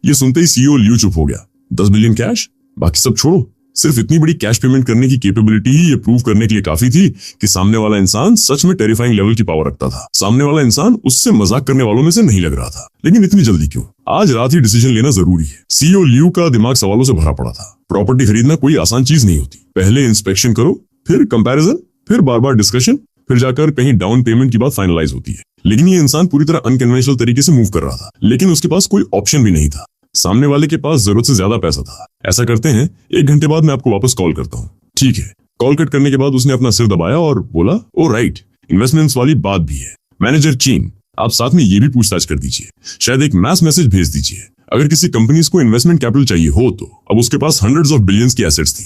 ये सुनते ही सीईओ लियू चुप हो गया। 10 बिलियन कैश? बाकी सब छोड़ो, सिर्फ इतनी बड़ी कैश पेमेंट करने की कैपेबिलिटी ही ये प्रूव करने के लिए काफी थी कि सामने वाला इंसान सच में टेरिफाइंग लेवल की पावर रखता था। सामने वाला इंसान उससे मजाक करने वालों में से नहीं लग रहा था। लेकिन इतनी जल्दी क्यों? आज रात ही डिसीजन लेना जरूरी है। सीईओ लियू का दिमाग सवालों से भरा पड़ा था। प्रॉपर्टी खरीदना कोई आसान चीज नहीं होती। पहले इंस्पेक्शन करो, फिर कंपैरिजन, फिर बार बार डिस्कशन, फिर जाकर कहीं डाउन पेमेंट की बात फाइनलाइज होती है। लेकिन ये इंसान पूरी तरह अनकन्वेंशनल तरीके से मूव कर रहा था, लेकिन उसके पास कोई ऑप्शन भी नहीं था। सामने वाले के पास जरूरत से ज्यादा पैसा था। ऐसा करते हैं, 1 घंटे बाद मैं आपको वापस कॉल करता हूँ। ठीक है। कॉल कट करने के बाद उसने अपना सिर दबाया और बोला, ओ राइट, इन्वेस्टमेंट्स वाली बात भी है। मैनेजर चीन, आप साथ में ये भी पूछताछ कर दीजिए, शायद एक मैस मैसेज भेज दीजिए। अगर किसी कंपनीज को इन्वेस्टमेंट कैपिटल चाहिए हो तो अब उसके पास हंड्रेड्स ऑफ बिलियंस की एसेट्स थी।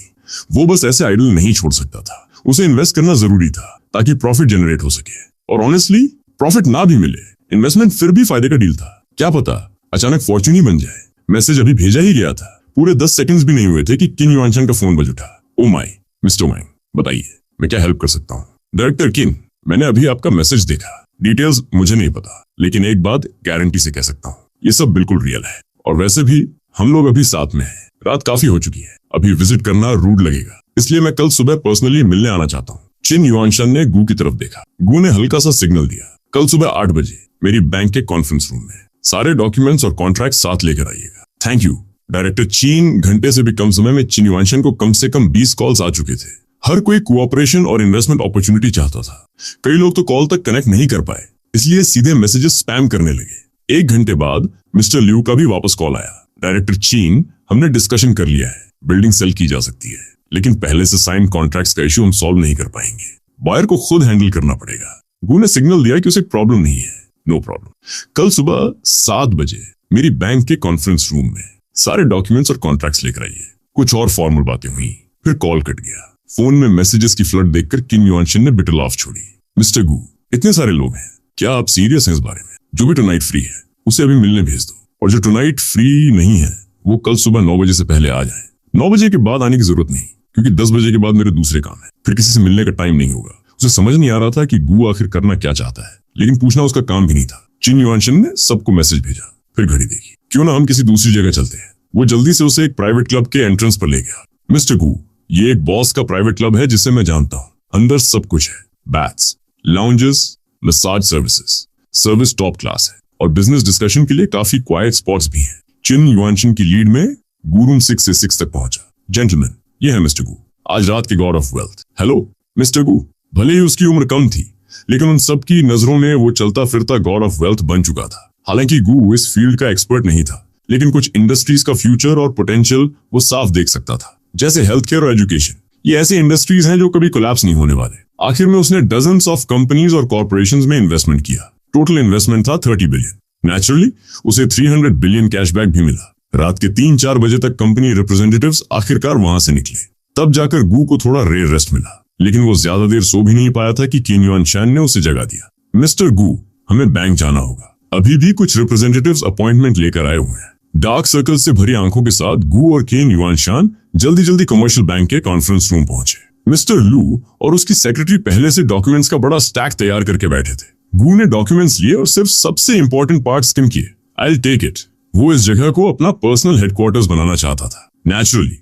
वो बस ऐसे आइडल नहीं छोड़ सकता था। उसे इन्वेस्ट करना जरूरी था ताकि प्रॉफिट जनरेट हो सके। और ऑनेस्टली प्रॉफिट ना भी मिले, इन्वेस्टमेंट फिर भी फायदे का डील था। क्या पता अचानक फॉर्च्यून ही बन जाए। मैसेज अभी भेजा ही गया था। पूरे 10 सेकंड्स भी नहीं हुए थे कि किन युआनशान का फोन बज उठा। ओ माय, मिस्टर वांग, बताइए मैं क्या हेल्प कर सकता हूँ? डायरेक्टर किन, मैंने अभी आपका मैसेज देखा। डिटेल्स मुझे नहीं पता, लेकिन एक बात गारंटी से कह सकता हूँ, ये सब बिल्कुल रियल है। और वैसे भी हम लोग अभी साथ में हैं। रात काफी हो चुकी है, अभी विजिट करना रूड लगेगा, इसलिए मैं कल सुबह पर्सनली मिलने आना चाहता हूँ। चिन युआनशान ने गू की तरफ देखा। गू ने हल्का सा सिग्नल दिया। कल सुबह 8 बजे मेरी बैंक के कॉन्फ्रेंस रूम में। सारे डॉक्यूमेंट्स और कॉन्ट्रैक्ट साथ लेकर आइएगा। Thank you. डायरेक्टर चीन घंटे से भी कम समय में चिन युआनशान को कम से कम 20 कॉल्स आ चुके थे। हर कोई कोऑपरेशन और इन्वेस्टमेंट अपॉर्चुनिटी चाहता था। कई लोग तो कॉल तक कनेक्ट नहीं कर पाए, इसलिए सीधे मैसेजेस स्पैम करने लगे। 1 घंटे बाद मिस्टर लियू का भी वापस कॉल आया। डायरेक्टर चीन, हमने डिस्कशन कर लिया है, बिल्डिंग सेल की जा सकती है, लेकिन पहले से साइन कॉन्ट्रैक्ट्स का इश्यू हम सॉल्व नहीं कर पाएंगे। बायर को खुद हैंडल करना पड़ेगा। गू ने सिग्नल दिया कि उसे प्रॉब्लम नहीं है। No problem. कल सुबह 7 बजे मेरी बैंक के कॉन्फ्रेंस रूम में सारे डॉक्यूमेंट्स और कॉन्ट्रैक्ट्स लेकर आइए। कुछ और फॉर्मल बातें हुई, फिर कॉल कट गया। फोन में मैसेजेस की फ्लड देखकर किन युआनशान ने बिटर लाफ छोड़ी। मिस्टर गू, इतने सारे लोग हैं, क्या आप सीरियस हैं इस बारे में? जो भी टुनाइट फ्री है उसे अभी मिलने भेज दो, और जो टुनाइट फ्री नहीं है वो कल सुबह 9 बजे से पहले आ जाए। 9 बजे के बाद आने की जरूरत नहीं, क्योंकि 10 बजे के बाद मेरे दूसरे काम है, फिर किसी से मिलने का टाइम नहीं होगा। उसे समझ नहीं आ रहा था कि गू आखिर करना क्या चाहता है, लेकिन पूछना उसका काम भी नहीं था। चिन युआनशान ने सबको मैसेज भेजा, फिर घड़ी देखी। क्यों ना हम किसी दूसरी जगह चलते हैं। वो जल्दी से उसे एक प्राइवेट क्लब के एंट्रेंस पर ले गया। मिस्टर गू, ये एक बॉस का प्राइवेट क्लब है जिसे मैं जानता हूँ। अंदर सब कुछ है, bats, lounges, massage services, service top class है, और बिजनेस डिस्कशन के लिए काफी क्वाइट स्पॉट्स भी हैं। चिन युआनशान की लीड में गू रूम 6 से 6 तक पहुंचा। जेंटलमैन, ये है मिस्टर गू, आज रात के god of wealth. Hello mister Gu. भले ही उसकी उम्र कम थी, लेकिन उन सबकी नजरों में वो चलता फिरता गॉड ऑफ वेल्थ बन चुका था। हालांकि गू इस फील्ड का एक्सपर्ट नहीं था, लेकिन कुछ इंडस्ट्रीज का फ्यूचर और पोटेंशियल वो साफ देख सकता था, जैसे हेल्थ केयर और एजुकेशन। ये ऐसे इंडस्ट्रीज हैं जो कभी कोलैप्स नहीं होने वाले। आखिर में उसने डजन्स ऑफ कंपनीज और कॉर्पोरेशंस में इन्वेस्टमेंट किया। टोटल इन्वेस्टमेंट था 30 बिलियन। नेचुरली उसे 300 बिलियन कैशबैक भी मिला। रात के 3-4 बजे तक कंपनी रिप्रेजेंटेटिव्स आखिरकार वहां से निकले। तब जाकर गू को थोड़ा रेयर रेस्ट मिला, लेकिन वो ज्यादा देर सो भी नहीं पाया था कि किन युआनशान ने उसे जगा दिया। मिस्टर गू, हमें बैंक जाना होगा। अभी भी कुछ रिप्रेजेंटेटिव्स अपॉइंटमेंट लेकर आए हुए हैं। डार्क सर्कल से भरी आंखों के साथ गू और किन युआनशान जल्दी जल्दी कमर्शियल बैंक के कॉन्फ्रेंस रूम पहुंचे। मिस्टर लू और उसकी सेक्रेटरी पहले से डॉक्यूमेंट्स का बड़ा स्टैक तैयार करके बैठे थे। गू ने डॉक्यूमेंट्स लिए और सिर्फ सबसे इंपॉर्टेंट पार्ट स्किम किए। I will take it. वो इस जगह को अपना पर्सनल हेडक्वार्टर्स बनाना चाहता था। नेचुरली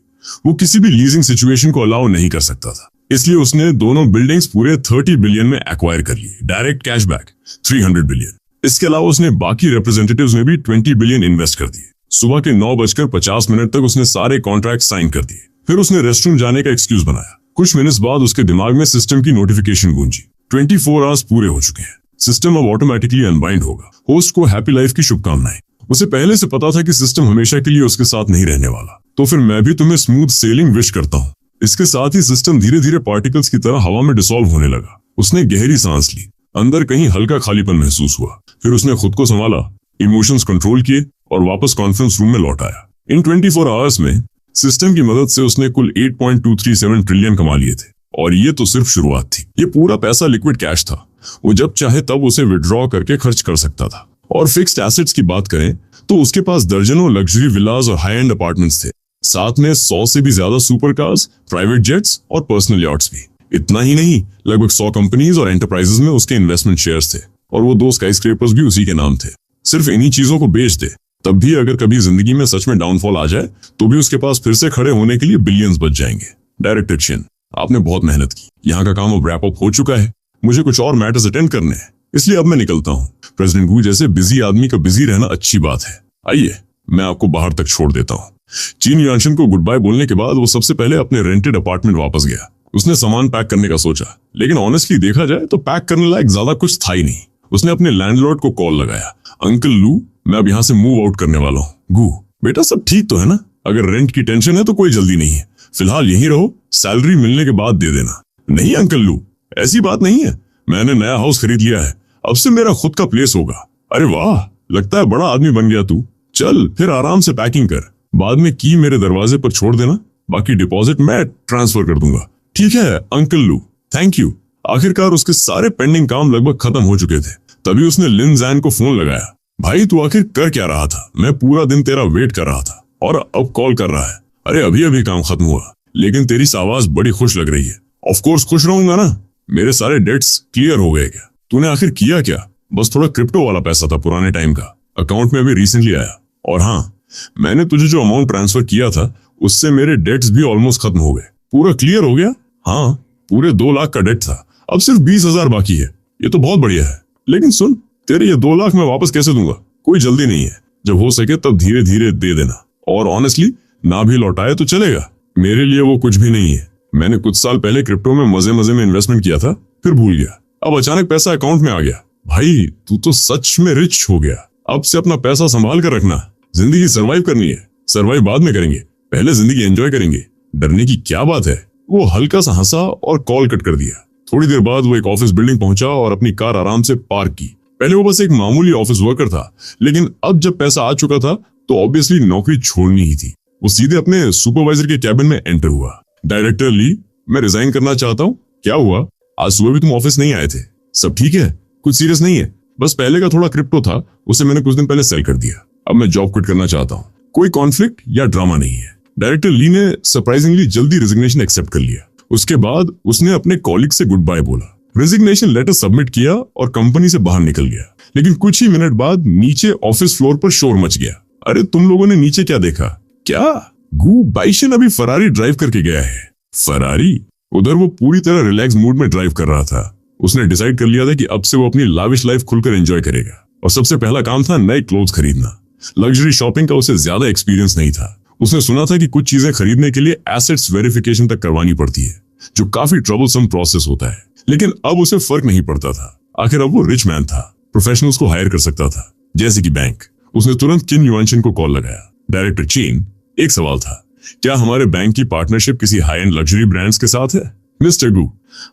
वो किसी भी लीजिंग सिचुएशन को अलाउ नहीं कर सकता था, इसलिए उसने दोनों बिल्डिंग्स पूरे 30 बिलियन में एक्वायर कर लिए। Direct cashback 300 billion. इसके अलावा उसने बाकी रिप्रेजेंटेटिव्स में भी 20 बिलियन इन्वेस्ट कर दिए। सुबह के 9:50 तक उसने सारे कॉन्ट्रैक्ट साइन कर दिए। फिर उसने रेस्टरूम जाने का एक्सक्यूज बनाया। कुछ मिनट्स बाद उसके दिमाग में सिस्टम की नोटिफिकेशन गूंजी। 24 आवर्स पूरे हो चुके हैं, सिस्टम अब ऑटोमेटिकली अनबाइंड होगा। होस्ट को हैप्पी लाइफ की शुभकामनाएं। उसे पहले से पता था कि सिस्टम हमेशा के लिए उसके साथ नहीं रहने वाला, तो फिर मैं भी तुम्हें स्मूथ सेलिंग विश करता हूँ। इसके साथ ही सिस्टम धीरे धीरे पार्टिकल्स की तरह हवा में डिसॉल्व होने लगा। उसने गहरी सांस ली। अंदर कहीं हल्का खालीपन महसूस हुआ। फिर उसने खुद को संभाला, इमोशंस कंट्रोल किए और वापस कॉन्फ्रेंस रूम में लौट आया। इन 24 आवर्स में सिस्टम की मदद से उसने कुल 8.237 ट्रिलियन कमा लिए थे, और ये तो सिर्फ शुरुआत थी। ये पूरा पैसा लिक्विड कैश था। वो जब चाहे तब उसे विड्रॉ करके खर्च कर सकता था। और फिक्स्ड एसेट्स की बात करें तो उसके पास दर्जनों लग्जरी विलास और हाई एंड अपार्टमेंट्स थे, साथ में 100 से भी ज्यादा सुपर कार्स, प्राइवेट जेट्स और पर्सनल यार्ड्स भी। इतना ही नहीं, लगभग 100 कंपनीज और एंटरप्राइजेस में उसके इन्वेस्टमेंट शेयर्स थे, और वो 2 स्काईस्क्रेपर्स भी उसी के नाम थे। सिर्फ इन्हीं चीजों को बेच दे, तब भी अगर कभी जिंदगी में सच में डाउनफॉल आ जाए तो भी उसके पास फिर से खड़े होने के लिए बिलियंस बच जाएंगे। डायरेक्टर चिन, आपने बहुत मेहनत की। यहाँ का काम अब रैप अप हो चुका है। मुझे कुछ और मैटर्स अटेंड करने हैं, इसलिए अब मैं निकलता हूँ। प्रेसिडेंट गू जैसे बिजी आदमी का बिजी रहना अच्छी बात है। आइए, मैं आपको बाहर तक छोड़ देता हूँ। चिन युआनशान को गुड बाय बोलने के बाद वो सबसे पहले अपने रेंटेड अपार्टमेंट वापस गया। उसने सामान पैक करने का सोचा, लेकिन ऑनेस्टली देखा जाए तो पैक करने लायक ज्यादा कुछ था ही नहीं। उसने अपने लैंडलॉर्ड को कॉल लगाया। अंकल लू, मैं अब यहाँ से मूव आउट करने वाला हूँ। गू, बेटा सब ठीक तो है ना? अगर रेंट की टेंशन है तो कोई जल्दी नहीं है, फिलहाल यहीं रहो, सैलरी मिलने के बाद दे देना। नहीं अंकल लू, ऐसी बात नहीं है। मैंने नया हाउस खरीद लिया है, अब से मेरा खुद का प्लेस होगा। अरे वाह, लगता है बड़ा आदमी बन गया तू। चल फिर आराम से पैकिंग कर, बाद में की मेरे दरवाजे पर छोड़ देना, बाकी डिपॉजिट मैं ट्रांसफर कर दूंगा। ठीक है अंकल लू, थैंक यू। आखिरकार उसके सारे पेंडिंग काम लगभग खत्म हो चुके थे। तभी उसने लिन जैन को फोन लगाया। भाई तू आखिर कर क्या रहा था? मैं पूरा दिन तेरा वेट कर रहा था और अब कॉल कर रहा है। अरे अभी अभी काम खत्म हुआ, लेकिन तेरी आवाज बड़ी खुश लग रही है। ऑफ कोर्स खुश रहूंगा ना, मेरे सारे डेट्स क्लियर हो गए। क्या तूने आखिर किया क्या? बस थोड़ा क्रिप्टो वाला पैसा था पुराने टाइम का, अकाउंट में अभी रिसेंटली आया। और हाँ, मैंने तुझे जो अमाउंट ट्रांसफर किया था उससे मेरे डेट्स भी ऑलमोस्ट खत्म हो गए। पूरा क्लियर हो गया। हाँ, पूरे 2 लाख का डेट था, अब सिर्फ 20,000 बाकी है। ये तो बहुत बढ़िया है। लेकिन सुन, तेरे ये 2 लाख मैं वापस कैसे दूंगा? कोई जल्दी नहीं है, जब हो सके तब धीरे धीरे दे देना। और ऑनेस्टली ना भी लौटाए तो चलेगा, मेरे लिए वो कुछ भी नहीं है। मैंने कुछ साल पहले क्रिप्टो में मजे मजे में इन्वेस्टमेंट किया था, फिर भूल गया। अब अचानक पैसा अकाउंट में आ गया। भाई तू तो सच में रिच हो गया। अब से अपना पैसा संभाल कर रखना। जिंदगी सरवाइव करनी है, सरवाइव बाद में करेंगे, पहले जिंदगी एंजॉय करेंगे। डरने की क्या बात है? वो हल्का सा हंसा और कॉल कट कर दिया। थोड़ी देर बाद वो एक ऑफिस बिल्डिंग पहुंचा और अपनी कार आराम से पार्क की। पहले वो बस एक मामूली ऑफिस वर्कर था, लेकिन अब जब पैसा आ चुका था तो ऑब्वियसली नौकरी छोड़नी ही थी। वो सीधे अपने सुपरवाइजर के कैबिन में एंटर हुआ। डायरेक्टर ली, मैं रिजाइन करना चाहता हूँ। क्या हुआ? आज सुबह भी तुम ऑफिस नहीं आए थे। सब ठीक है? कुछ सीरियस नहीं है? बस पहले का थोड़ा क्रिप्टो था, उसे मैंने कुछ दिन पहले सेल कर दिया। अब मैं जॉब क्विट करना चाहता हूँ। कोई कॉन्फ्लिक्ट या ड्रामा नहीं है। डायरेक्टर ली ने सरप्राइजिंगली जल्दी रेजिग्नेशन एक्सेप्ट कर लिया। उसके बाद उसने अपने कॉलिग से गुड बाय बोला, रेजिग्नेशन लेटर सबमिट किया और कंपनी से बाहर निकल गया। लेकिन कुछ ही मिनट बाद नीचे ऑफिस फ्लोर पर शोर मच गया। अरे तुम लोगों ने नीचे क्या देखा? क्या गू बाइशन अभी फरारी ड्राइव करके गया है? फरारी? उधर वो पूरी तरह रिलैक्स मूड में ड्राइव कर रहा था। उसने डिसाइड कर लिया था कि अब से वो अपनी लाविश लाइफ खुलकर एंजॉय करेगा। और सबसे पहला काम था नए क्लोथ्स खरीदना। लग्जरी शॉपिंग का उसे ज्यादा एक्सपीरियंस नहीं था। उसने सुना था कि कुछ चीजें खरीदने के लिए एसेट्स वेरिफिकेशन तक करवानी पड़ती है, जो काफी ट्रबलसम प्रोसेस होता है। लेकिन अब उसे फर्क नहीं पड़ता था। आखिर अब वो रिच मैन था, प्रोफेशनल्स को हायर कर सकता था, जैसे कि बैंक। उसने तुरंत किन युआनशन को कॉल लगाया। डायरेक्टर चीन, एक सवाल था, क्या हमारे बैंक की पार्टनरशिप किसी हाई एंड लग्जरी ब्रांड्स के साथ है? मिस्टर गू,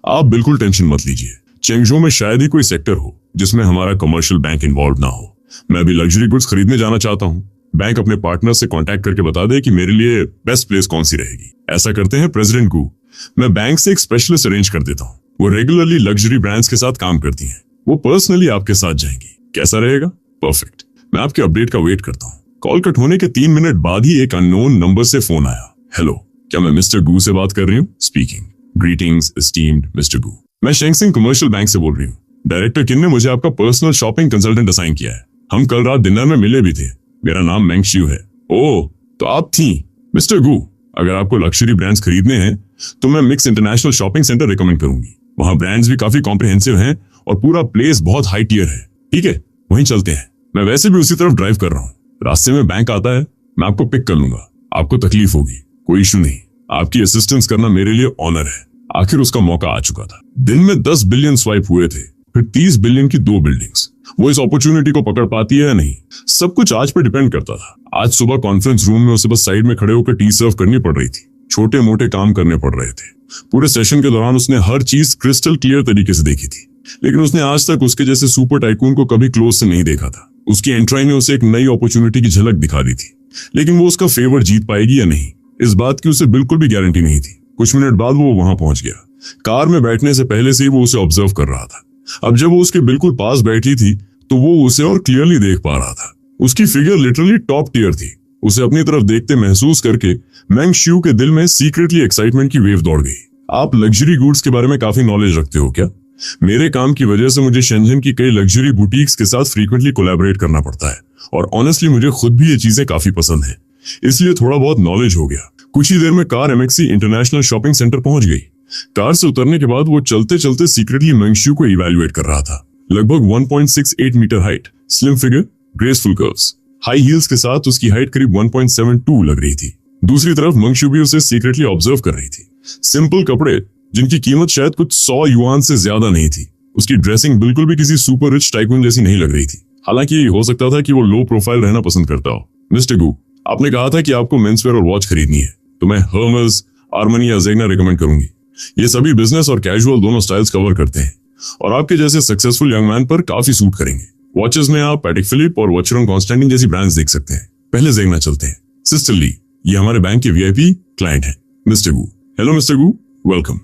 आप बिल्कुल टेंशन मत लीजिए। चेंगझो में शायद ही कोई सेक्टर हो जिसमें हमारा कमर्शियल बैंक इन्वॉल्व ना हो। मैं भी लग्जरी गुड्स खरीदने जाना चाहता हूँ। बैंक अपने पार्टनर से कांटेक्ट करके बता दे कि मेरे लिए बेस्ट प्लेस कौन सी रहेगी। ऐसा करते हैं प्रेसिडेंट गू, मैं बैंक से एक स्पेशलिस्ट अरेंज कर देता हूँ। वो रेगुलरली लग्जरी ब्रांड्स के साथ काम करती हैं। वो पर्सनली आपके साथ जाएंगी। कैसा रहेगा? परफेक्ट। मैं आपके अपडेट का वेट करता हूँ। कॉल कट होने के 3 मिनट बाद ही एक अननोन नंबर से फोन आया। हेलो, क्या मैं मिस्टर गू से बात कर रही हूँ? स्पीकिंग। ग्रीटिंग्स एस्टीम्ड मिस्टर गू, मैं शेंगसिंग कमर्शियल बैंक से बोल रही हूँ। डायरेक्टर किन ने मुझे आपका पर्सनल शॉपिंग कंसल्टेंट असाइन किया है। हम कल रात डिनर में मिले भी थे। मेरा नाम मेंग शिव है। ओह, तो आप थी। मिस्टर गू, अगर आपको लग्जरी ब्रांड्स खरीदने हैं तो मैं mix international shopping centre recommend करूंगी। वहाँ ब्रांड्स भी काफी कॉम्प्रिहेंसिव हैं और पूरा प्लेस बहुत हाई टियर है। ठीक है, वहीं चलते हैं। मैं वैसे भी उसी तरफ ड्राइव कर रहा हूँ। रास्ते में बैंक आता है, मैं आपको पिक कर लूंगा। आपको तकलीफ होगी, कोई इशू नहीं। आपकी असिस्टेंस करना मेरे लिए ऑनर है। आखिर उसका मौका आ चुका था। दिन में 10 बिलियन स्वाइप हुए थे, फिर 30 बिलियन की 2 बिल्डिंग्स। वो इस अपॉर्चुनिटी को पकड़ पाती है या नहीं, सब कुछ आज पे डिपेंड करता था। आज सुबह कॉन्फ्रेंस रूम में उसे बस साइड में खड़े होकर टी सर्व करनी पड़ रही थी। छोटे मोटे काम करने पड़ रहे थे। पूरे सेशन के दौरान उसने हर चीज क्रिस्टल क्लियर तरीके से देखी थी, लेकिन उसने आज तक उसके जैसे सुपर टाइकून को कभी क्लोज से नहीं देखा था। उसकी एंट्री ने उसे एक नई अपॉर्चुनिटी की झलक दिखा दी थी, लेकिन वो उसका फेवर जीत पाएगी या नहीं, इस बात की उसे बिल्कुल भी गारंटी नहीं थी। कुछ मिनट बाद वो वहां पहुंच गया। कार में बैठने से पहले से ही वो उसे ऑब्जर्व कर रहा था। अब जब वो उसके बिल्कुल पास बैठी थी तो वो उसे और क्लियरली देख पा रहा था। उसकी फिगर लिटरली टॉप टियर थी। उसे अपनी तरफ देखते महसूस करके मेंग शिव के दिल में सीक्रेटली एक्साइटमेंट की वेव दौड़ गई। आप लग्जरी गुड्स के बारे में काफी नॉलेज रखते हो क्या? मेरे काम की वजह से मुझे शेंझन की कई लग्जरी बुटीक्स के साथ फ्रीक्वेंटली कोलैबोरेट करना पड़ता है, और ऑनेस्टली मुझे खुद भी ये चीजें काफी पसंद है, इसलिए थोड़ा बहुत नॉलेज हो गया। कुछ ही देर में कार एमएक्सी इंटरनेशनल शॉपिंग सेंटर पहुंच गई। कार से उतरने के बाद वो चलते चलते सीक्रेटली मेंग शिव को इवैल्यूएट कर रहा था। लगभग 1.68 metre height, slim figure, graceful curves, high heels के साथ उसकी हाइट करीब 1.72 लग रही थी। दूसरी तरफ मेंग शिव भी उसे सीक्रेटली ऑब्जर्व कर रही थी। सिंपल कपड़े जिनकी कीमत शायद कुछ 100 युआन से ज्यादा नहीं थी। उसकी ड्रेसिंग बिल्कुल भी किसी सुपर रिच टाइकून जैसी नहीं लग रही थी। हालांकि हो सकता था कि वो लो प्रोफाइल रहना पसंद करता हो। मिस्टर गू, आपने कहा था कि आपको मेंसवेयर और वॉच खरीदनी है, तो मैं हर्मेस, आर्मनी या ज़ेग्ना रिकमेंड करूंगी। ये सभी बिजनेस और कैजुअल दोनों स्टाइल्स कवर करते हैं और आपके जैसे सक्सेसफुल यंग मैन पर काफी सूट करेंगे। वॉचेस में आप पैटेक फिलिप और वॉचरन कॉन्स्टेंटिन जैसी ब्रांड्स देख सकते हैं। पहले ज़ेग्ना चलते हैं। सिस्टर ली, ये हमारे बैंक के वीआईपी क्लाइंट हैं। मिस्टर गू, हेलो मिस्टर गू, वेलकम।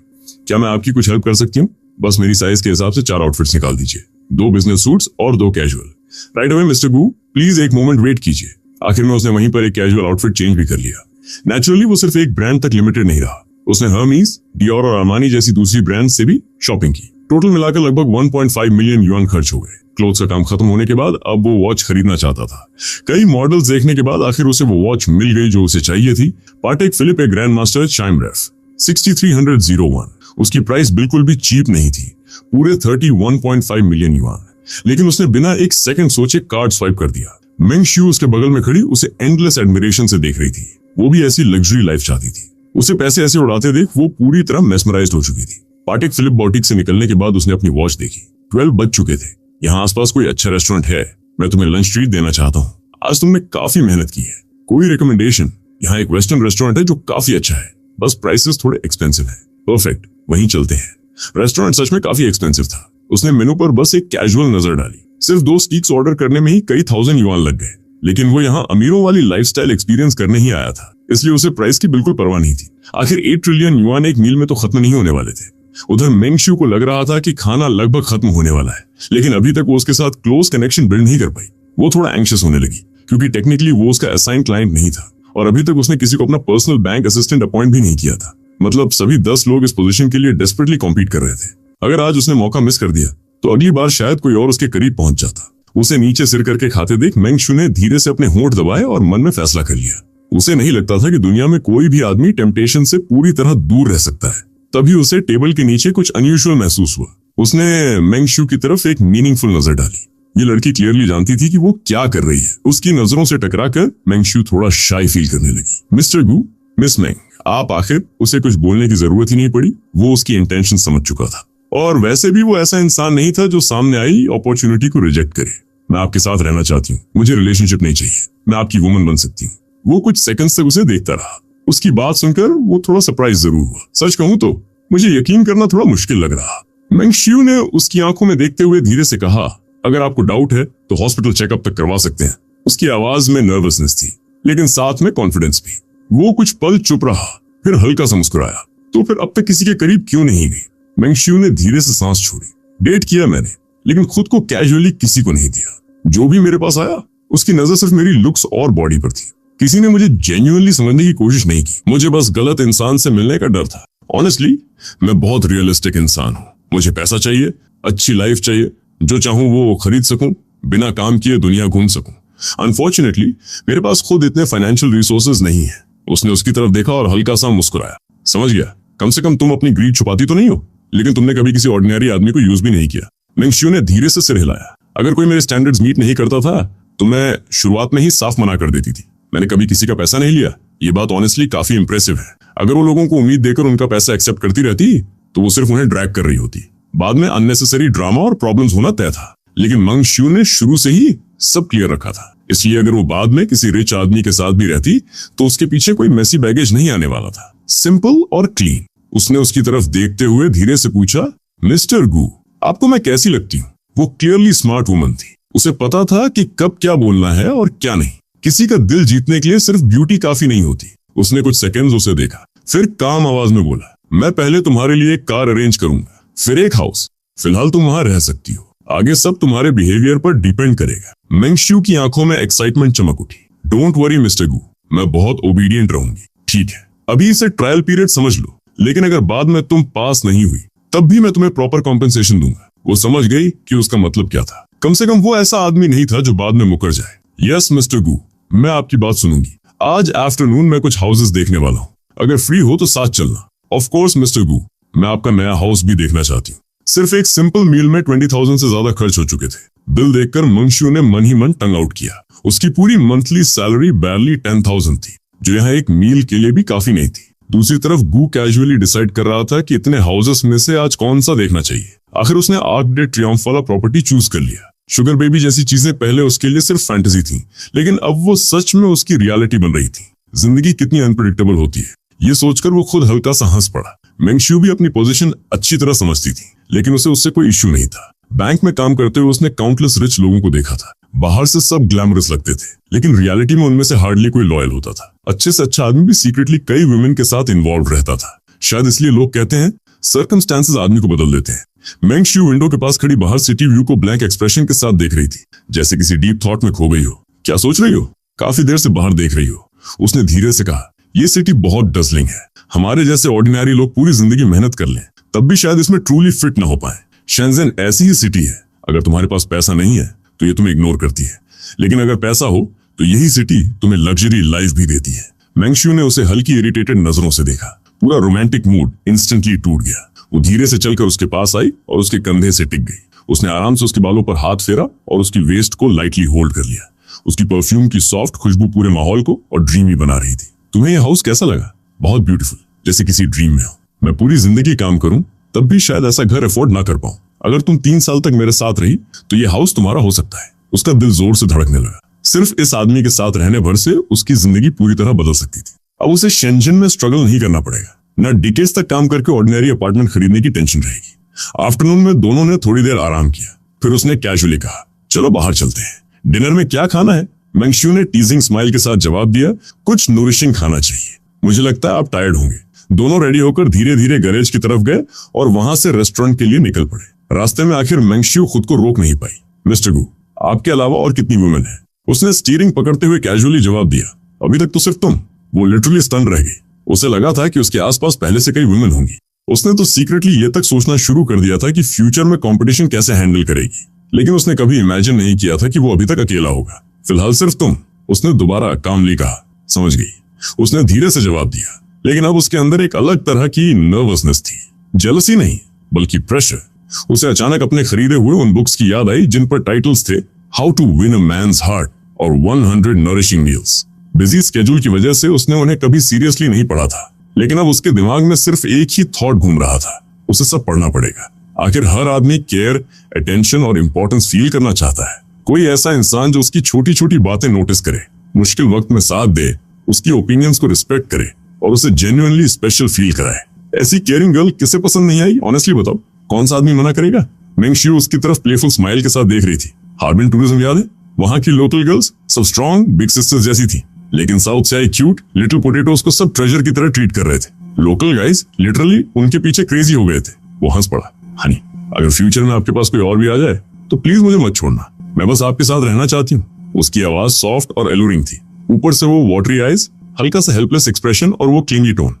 क्या मैं आपकी कुछ हेल्प कर सकती हूँ? बस मेरी साइज के हिसाब से 4 आउटफिट्स निकाल दीजिए, 2 बिजनेस सूट्स और 2 casual. Right away mister Gu, please एक मोमेंट वेट कीजिए। आखिर में उसने वहीं पर एक कैजुअल आउटफिट चेंज भी कर लिया। नेचुरली वो सिर्फ एक ब्रांड तक लिमिटेड नहीं रहा, उसने हर्मीज, डियोर और अरमानी जैसी दूसरी ब्रांड से भी शॉपिंग की। टोटल मिलाकर लगभग 1.5 मिलियन युआन खर्च हो गए। क्लोथ्स का काम खत्म होने के बाद अब वो वॉच खरीदना चाहता था। कई मॉडल्स देखने के बाद आखिर उसे वो वॉच मिल गई जो उसे चाहिए थी। पाटेक फिलिप ग्रैंड मास्टर चाइम रेफ 6300-01। उसकी प्राइस बिल्कुल भी चीप नहीं थी, पूरे 31.5 मिलियन युआन। लेकिन उसने बिना एक सेकंड सोचे कार्ड स्वाइप कर दिया। मेंग शू उसके बगल में खड़ी उसे एंडलेस एडमिरेशन से देख रही थी। वो भी ऐसी लग्जरी लाइफ चाहती थी। उसे पैसे ऐसे उड़ाते देख वो पूरी तरह मेस्मराइज्ड हो चुकी थी। पाटेक फिलिप बॉटिक से निकलने के बाद उसने अपनी वॉच देखी। 12 बज चुके थे। यहाँ आसपास कोई अच्छा रेस्टोरेंट है? मैं तुम्हें लंच ट्रीट देना चाहता हूँ। आज तुमने काफी मेहनत की है। कोई रिकमेंडेशन? यहाँ एक वेस्टर्न रेस्टोरेंट है जो काफी अच्छा है, बस प्राइसेस थोड़े एक्सपेंसिव है। परफेक्ट, वहीं चलते हैं। रेस्टोरेंट सच में काफी एक्सपेंसिव था। उसने मेनू पर बस एक कैजुअल नजर डाली। सिर्फ 2 स्टीक्स ऑर्डर करने में ही कई थाउजेंड युआन लग गए। लेकिन वो यहाँ अमीरों वाली लाइफस्टाइल एक्सपीरियंस करने ही आया था, इसलिए उसे प्राइस की बिल्कुल परवाह नहीं थी। आखिर 8 ट्रिलियन युआन एक मील में तो खत्म नहीं होने वाले थे। उधर मेंग शू को लग रहा था कि खाना लगभग खत्म होने वाला है, लेकिन अभी तक वो उसके साथ क्लोज कनेक्शन बिल्ड नहीं कर पाई। वो थोड़ा एंग्शियस होने लगी, क्योंकि टेक्निकली वो उसका असाइन क्लाइंट नहीं था और अभी तक उसने किसी को अपना पर्सनल बैंक असिस्टेंट अपॉइंट भी नहीं किया था। मतलब सभी 10 लोग इस पोजीशन के लिए डेस्परेटली कॉम्पीट कर रहे थे। अगर आज उसने मौका मिस कर दिया तो अगली बार शायद कोई और उसके करीब पहुंच जाता। उसे नीचे सिर करके खाते देख मेंग शू ने धीरे से अपने होंठ दबाए और मन में फैसला कर लिया। उसे नहीं लगता था कि दुनिया में कोई भी आदमी टेम्पटेशन से पूरी तरह दूर रह सकता है। तभी उसे टेबल के नीचे कुछ अनयूजुअल महसूस हुआ। उसने मेंग शू की तरफ एक मीनिंगफुल नजर डाली। ये लड़की क्लियरली जानती थी कि वो क्या कर रही है। उसकी नजरों से टकराकर मेंग शू थोड़ा शाय फील करने लगी। मिस्टर गू, मिस मेंग, आप आखिर उसे कुछ बोलने की जरूरत ही नहीं पड़ी। वो उसकी इंटेंशन समझ चुका था और वैसे भी वो ऐसा इंसान नहीं था जो सामने आई अपॉर्चुनिटी को रिजेक्ट करे। मैं आपके साथ रहना चाहती हूँ, मुझे रिलेशनशिप नहीं चाहिए, मैं आपकी वुमन बन सकती हूँ। वो कुछ सेकंड्स तक उसे देखता रहा। उसकी बात सुनकर वो थोड़ा सरप्राइज जरूर हुआ। सच कहूं तो मुझे यकीन करना थोड़ा मुश्किल लग रहा। मेंग शू ने उसकी आंखों में देखते हुए धीरे से कहा, अगर आपको डाउट है तो हॉस्पिटल चेकअप तक करवा सकते हैं। उसकी आवाज में नर्वसनेस थी, लेकिन साथ में कॉन्फिडेंस भी। वो कुछ पल चुप रहा, फिर हल्का सा मुस्कुराया। तो फिर अब तक किसी के करीब क्यों नहीं गई? मेंग शू ने धीरे से सांस छोड़ी। डेट किया मैंने, लेकिन खुद को कैजुअली किसी को नहीं दिया। जो भी मेरे पास आया उसकी नजर सिर्फ मेरी लुक्स और बॉडी पर थी। किसी ने मुझे जेन्युइनली समझने की कोशिश नहीं की। मुझे बस गलत इंसान से मिलने का डर था। ऑनेस्टली मैं बहुत रियलिस्टिक इंसान हूँ। मुझे पैसा चाहिए, अच्छी लाइफ चाहिए, जो चाहूँ वो खरीद सकूं, बिना काम किए दुनिया घूम सकूं। अनफॉर्चुनेटली मेरे पास खुद इतने फाइनेंशियल रिसोर्सेज नहीं है। उसने उसकी तरफ देखा और हल्का सा मुस्कुराया। समझ गया, कम से कम तुम अपनी ग्रीड छुपाती तो नहीं हो, लेकिन तुमने कभी किसी ऑर्डिनरी आदमी को यूज भी नहीं किया। मेंग शू ने धीरे से सिर हिलाया। अगर कोई मेरे स्टैंडर्ड्स मीट नहीं करता था तो मैं शुरुआत में ही साफ मना कर देती थी। मैंने कभी किसी का पैसा नहीं लिया। ये बात ऑनेस्टली काफी इंप्रेसिव है। अगर वो लोगों को उम्मीद देकर उनका पैसा एक्सेप्ट करती रहती तो वो सिर्फ उन्हें ड्रैग कर रही होती। बाद में अननेसेसरी ड्रामा और प्रॉब्लम्स होना तय था। लेकिन मेंग शू ने शुरू से ही सब क्लियर रखा था, इसलिए अगर वो बाद में किसी रिच आदमी के साथ भी रहती तो उसके पीछे कोई मेसी बैगेज नहीं आने वाला था। सिंपल और क्लीन। उसने उसकी तरफ देखते हुए धीरे से पूछा, मिस्टर गू, आपको मैं कैसी लगती हूँ? वो क्लियरली स्मार्ट वुमन थी। उसे पता था कि कब क्या बोलना है और क्या नहीं। किसी का दिल जीतने के लिए सिर्फ ब्यूटी काफी नहीं होती। उसने कुछ सेकंड्स उसे देखा, फिर काम आवाज में बोला, मैं पहले तुम्हारे लिए एक कार अरेंज करूंगा, फिर एक हाउस। फिलहाल तुम वहां रह सकती हो, आगे सब तुम्हारे बिहेवियर पर डिपेंड करेगा। मेंग शू की आंखों में एक्साइटमेंट चमक उठी। डोंट वरी मिस्टर गू, मैं बहुत ओबीडियंट रहूंगी। ठीक है, अभी इसे ट्रायल पीरियड समझ लो, लेकिन अगर बाद में तुम पास नहीं हुई तब भी मैं तुम्हें प्रॉपर कॉम्पेंसेशन दूंगा। वो समझ गई कि उसका मतलब क्या था। कम से कम वो ऐसा आदमी नहीं था जो बाद में मुकर जाए। यस मिस्टर गू, मैं आपकी बात सुनूंगी। आज आफ्टरनून मैं कुछ हाउसेस देखने वाला हूँ, अगर फ्री हो तो साथ चलना। ऑफ कोर्स मिस्टर गू, मैं आपका नया हाउस भी देखना चाहती हूँ। सिर्फ एक सिंपल मील में 20,000 से ज्यादा खर्च हो चुके थे। बिल देखकर मेंग शू ने मन ही मन टंग आउट किया। उसकी पूरी मंथली सैलरी बैरली 10,000 थी, जो यहाँ एक मील के लिए भी काफी नहीं थी। दूसरी तरफ गू कैजुअली डिसाइड कर रहा था कि इतने हाउसेस में से आज कौन सा देखना चाहिए। आखिर उसने आर्क डे ट्रियम्फ वाला प्रॉपर्टी चूज कर लिया। शुगर बेबी जैसी चीजें पहले उसके लिए सिर्फ फैंटेसी थी, लेकिन अब वो सच में उसकी रियलिटी बन रही थी। जिंदगी कितनी अनप्रेडिक्टेबल होती है, ये सोचकर वो खुद हल्का सा हंस पड़ा। मेंग शू भी अपनी पोजीशन अच्छी तरह समझती थी, लेकिन उसे उससे कोई इश्यू नहीं था। बैंक में काम करते हुए उसने काउंटलेस रिच लोगों को देखा था। बाहर से सब ग्लैमरस लगते थे, लेकिन रियलिटी में उनमें से हार्डली कोई लॉयल होता था। अच्छे से अच्छा आदमी भी सीक्रेटली कई वुमेन के साथ इन्वॉल्व रहता था। शायद इसलिए लोग कहते हैं सर्कमस्टेंसेस आदमी को बदल देते हैं। मेंग शियू विंडो के पास खड़ी बाहर सिटी व्यू को ब्लैंक एक्सप्रेशन के साथ देख रही थी, जैसे किसी डीप थॉट में खो गई हो। क्या सोच रही हो? काफी देर से बाहर देख रही हो। उसने धीरे से कहा, ये सिटी बहुत डजलिंग है। हमारे जैसे ऑर्डिनरी लोग पूरी जिंदगी मेहनत कर लें तब भी शायद इसमें ट्रूली फिट ना हो पाए। शेंजन ऐसी ही सिटी है, अगर तुम्हारे पास पैसा नहीं है तो ये तुम्हें इग्नोर करती है, लेकिन अगर पैसा हो तो यही सिटी तुम्हें लग्जरी लाइफ भी देती है। मेंग शियू ने उसे हल्की इरिटेटेड नजरों से देखा। पूरा रोमांटिक मूड इंस्टेंटली टूट गया। वो धीरे से चलकर उसके पास आई और उसके कंधे से टिक गई। उसने आराम से उसके बालों पर हाथ फेरा और उसकी वेस्ट को लाइटली होल्ड कर लिया। उसकी परफ्यूम की सॉफ्ट खुशबू पूरे माहौल को और ड्रीमी बना रही थी। तुम्हें यह हाउस कैसा लगा? बहुत ब्यूटीफुल, जैसे किसी ड्रीम में हो। मैं पूरी जिंदगी काम करूं तब भी शायद ऐसा घर अफोर्ड ना कर पाऊं। अगर तुम 3 साल तक मेरे साथ रही तो ये हाउस तुम्हारा हो सकता है। उसका दिल जोर से धड़कने लगा। सिर्फ इस आदमी के साथ रहने भर से उसकी जिंदगी पूरी तरह बदल सकती थी। अब उसे शेंजन में स्ट्रगल नहीं करना पड़ेगा, न डिकेड्स तक काम करके ऑर्डिनरी अपार्टमेंट खरीदने की टेंशन रहेगी। आफ्टरनून में दोनों ने थोड़ी देर आराम किया। फिर उसने कैजुअली कहा, चलो बाहर चलते हैं। डिनर में क्या खाना है? मेंग शियू ने टीजिंग स्माइल के साथ जवाब दिया, कुछ नूरिशिंग खाना चाहिए। मुझे लगता है आप टायर्ड होंगे। दोनों रेडी होकर धीरे धीरे गैरेज की तरफ गए और वहां से रेस्टोरेंट के लिए निकल पड़े। रास्ते में आखिर मेंग शियू खुद को रोक नहीं पाई। मिस्टर गू, आपके अलावा और कितनी वुमेन है? उसने स्टीयरिंग पकड़ते हुए कैजुअली जवाब दिया, अभी तक तो सिर्फ तुम। वो लिटरली स्टन रह गई। उसे लगा था कि उसके आसपास पहले से कई वुमेन होंगी। उसने तो सीक्रेटली ये तक सोचना शुरू कर दिया था कि फ्यूचर में कंपटीशन कैसे हैंडल करेगी, लेकिन उसने कभी इमेजिन नहीं किया था कि वो अभी तक अकेला होगा। फिलहाल सिर्फ तुम, उसने दोबारा कामली कहा। समझ गई, उसने धीरे से जवाब दिया, लेकिन अब उसके अंदर एक अलग तरह की नर्वसनेस थी। जेलसी नहीं, बल्कि प्रेशर। उसे अचानक अपने खरीदे हुए उन बुक्स की याद आई जिन पर टाइटल्स थे, how to win a man's heart और 100 नरिशिंग मील्स। बिजी स्केड्यूल की वजह से उसने उन्हें कभी सीरियसली नहीं पढ़ा था, लेकिन अब उसके दिमाग में सिर्फ एक ही थॉट घूम रहा था, उसे सब पढ़ना पड़ेगा। आखिर हर आदमी केयर, अटेंशन और इम्पोर्टेंस फील करना चाहता है। कोई ऐसा इंसान जो उसकी छोटी छोटी बातें नोटिस करे, मुश्किल वक्त में साथ दे, उसकी ओपिनियंस को रिस्पेक्ट करे और उसे जेन्युइनली स्पेशल फील कराए। ऐसी केयरिंग गर्ल किसे पसंद नहीं आई? ऑनेस्टली बताओ, कौन सा आदमी मना करेगा? मेंग शियू उसकी तरफ प्लेफुल स्माइल के साथ देख रही थी। हार्बिन टूरिज्म याद है? वहां की लोकल गर्ल्स सब स्ट्रॉन्ग बिग सिस्टर्स जैसी थी, लेकिन साउथ से आई क्यूट लिटिल पोटेटोज को सब ट्रेजर की तरह ट्रीट कर रहे थे। लोकल गाइज लिटरली उनके पीछे क्रेजी हो गए थे। वो हंस पड़ा। हनी, अगर फ्यूचर में आपके पास कोई और भी आ जाए तो प्लीज मुझे मत छोड़ना, मैं बस आपके साथ रहना चाहती हूँ। उसकी आवाज सॉफ्ट और एलुरिंग थी। ऊपर से वो वाटरी आईज, हल्का सा हेल्पलेस एक्सप्रेशन और वो क्लिंगी टोन।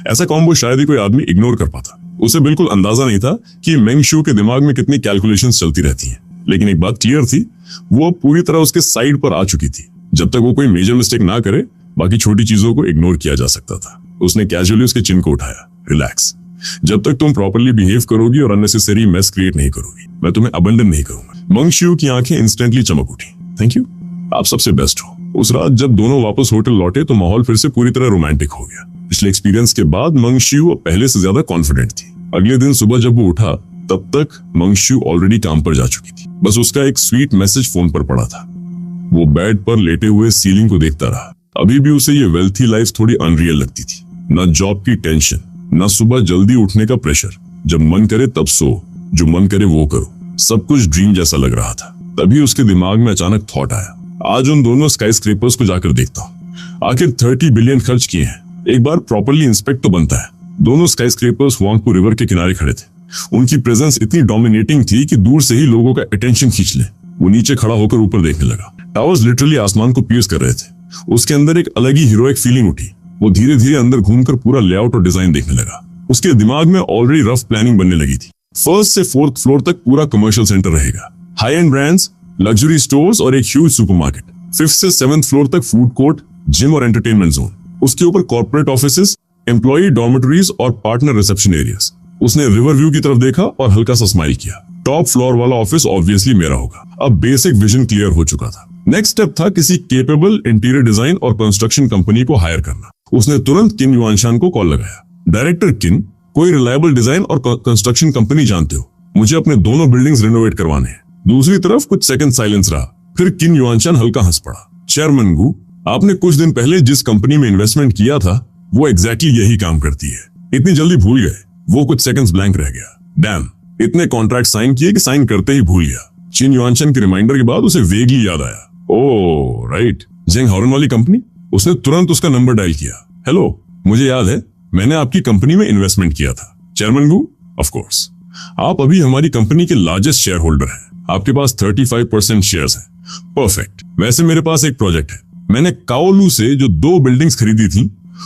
ऐसा कॉम्बो शायद ही कोई आदमी इग्नोर कर पाता। उसे बिल्कुल अंदाजा नहीं था कि मेंग शियू के दिमाग में कितनी कैलकुलेशंस चलती रहती हैं। लेकिन एक बात क्लियर थी, वो पूरी तरह उसके साइड पर आ चुकी थी। जब तक वो कोई मेजर मिस्टेक ना करे, बाकी छोटी चीजों को इग्नोर किया जा सकता था। उसने कैजुअली उसके चिन को उठाया। रिलैक्स, जब तक तुम प्रॉपर्ली बिहेव करोगी और अननेसेसरी मेस क्रिएट नहीं करोगी, मैं तुम्हें अबंडन नहीं करूंगा। मेंग शियू की आंखें इंस्टेंटली चमक उठी। थैंक यू, आप सबसे बेस्ट हो। उस रात जब दोनों वापस होटल लौटे तो माहौल फिर से पूरी तरह रोमांटिक हो गया। पिछले एक्सपीरियंस के बाद मेंग शियू पहले से ज्यादा कॉन्फिडेंट थी। अगले दिन सुबह जब वो उठा तब तक मेंग शियू ऑलरेडी काम पर जा चुकी थी। बस उसका एक स्वीट मैसेज फोन पर पड़ा था। वो बेड पर लेटे हुए सीलिंग को देखता रहा। अभी भी उसे ये वेल्थी लाइफ थोड़ी अनरियल लगती थी। न जॉब की टेंशन, न सुबह जल्दी उठने का प्रेशर। जब मन करे तब सो, जो मन करे वो करो। सब कुछ ड्रीम जैसा लग रहा था। तभी उसके दिमाग में अचानक थॉट आया, आज उन दोनों स्काई स्क्रेपर्स को जाकर देखता हूँ। आखिर 30 बिलियन खर्च किए हैं, एक बार प्रॉपर्ली इंस्पेक्ट तो बनता है। दोनों स्काई स्क्रेपर्स वांगपू रिवर के किनारे खड़े थे। उनकी प्रेजेंस इतनी डोमिनेटिंग थी कि दूर से ही लोगों का अटेंशन खींच ले। वो नीचे खड़ा होकर ऊपर देखने लगा। टावर्स लिटरली आसमान को pierce कर रहे थे। उसके अंदर एक अलग ही हीरोइक फीलिंग उठी। वो धीरे धीरे अंदर घूमकर पूरा लेआउट और डिजाइन देखने लगा। उसके दिमाग में ऑलरेडी रफ प्लानिंग बनने लगी थी। 1st से 4th फ्लोर तक पूरा कमर्शियल सेंटर रहेगा। High and brands, luxury stores और एक ह्यूज सुपरमार्केट। 5th से 7th फ्लोर तक फूड कोर्ट, जिम और एंटरटेनमेंट जोन। उसके ऊपर कॉर्पोरेट ऑफिसेस, एम्प्लॉई डॉर्मेटरीज और पार्टनर रिसेप्शन एरियाज। उसने रिवर व्यू की तरफ देखा और हल्का सा स्माइल किया। टॉप फ्लोर वाला ऑफिस ऑब्वियसली मेरा होगा। अब बेसिक विजन क्लियर हो चुका था। नेक्स्ट स्टेप था किसी केपेबल इंटीरियर डिजाइन और कंस्ट्रक्शन कंपनी को हायर करना। उसने तुरंत किन युआनशान को कॉल लगाया। डायरेक्टर किन, कोई रिलायबल डिजाइन और कंस्ट्रक्शन कंपनी जानते हो? मुझे अपने दोनों बिल्डिंग्स रिनोवेट करवाने हैं। दूसरी तरफ कुछ सेकंड साइलेंस रहा। फिर किन युआनशान हल्का हंस पड़ा। चेयरमैन गू, आपने कुछ दिन पहले जिस कंपनी में इन्वेस्टमेंट किया था वो एग्जैक्टली यही काम करती है। इतनी जल्दी भूल गए? वो कुछ सेकंड्स ब्लैंक रह गया। डैम, इतने कॉन्ट्रैक्ट साइन किए कि साइन करते ही भूल गया। चिन युआनशान के रिमाइंडर के बाद उसे वेगली याद आया। ओह राइट, जेंग हॉर्न वाली कंपनी। उसने तुरंत उसका नंबर डायल किया। हेलो, मुझे याद है, मैंने आपकी कंपनी में इन्वेस्टमेंट किया था। चेयरमैन गु, ऑफ कोर्स आप अभी हमारी कंपनी के लार्जेस्ट शेयर होल्डर हैं। आपके पास 35% शेयर्स हैं। परफेक्ट। वैसे मेरे पास एक प्रोजेक्ट है। मैंने काओलू से जो 2 बिल्डिंग्स खरीदी थी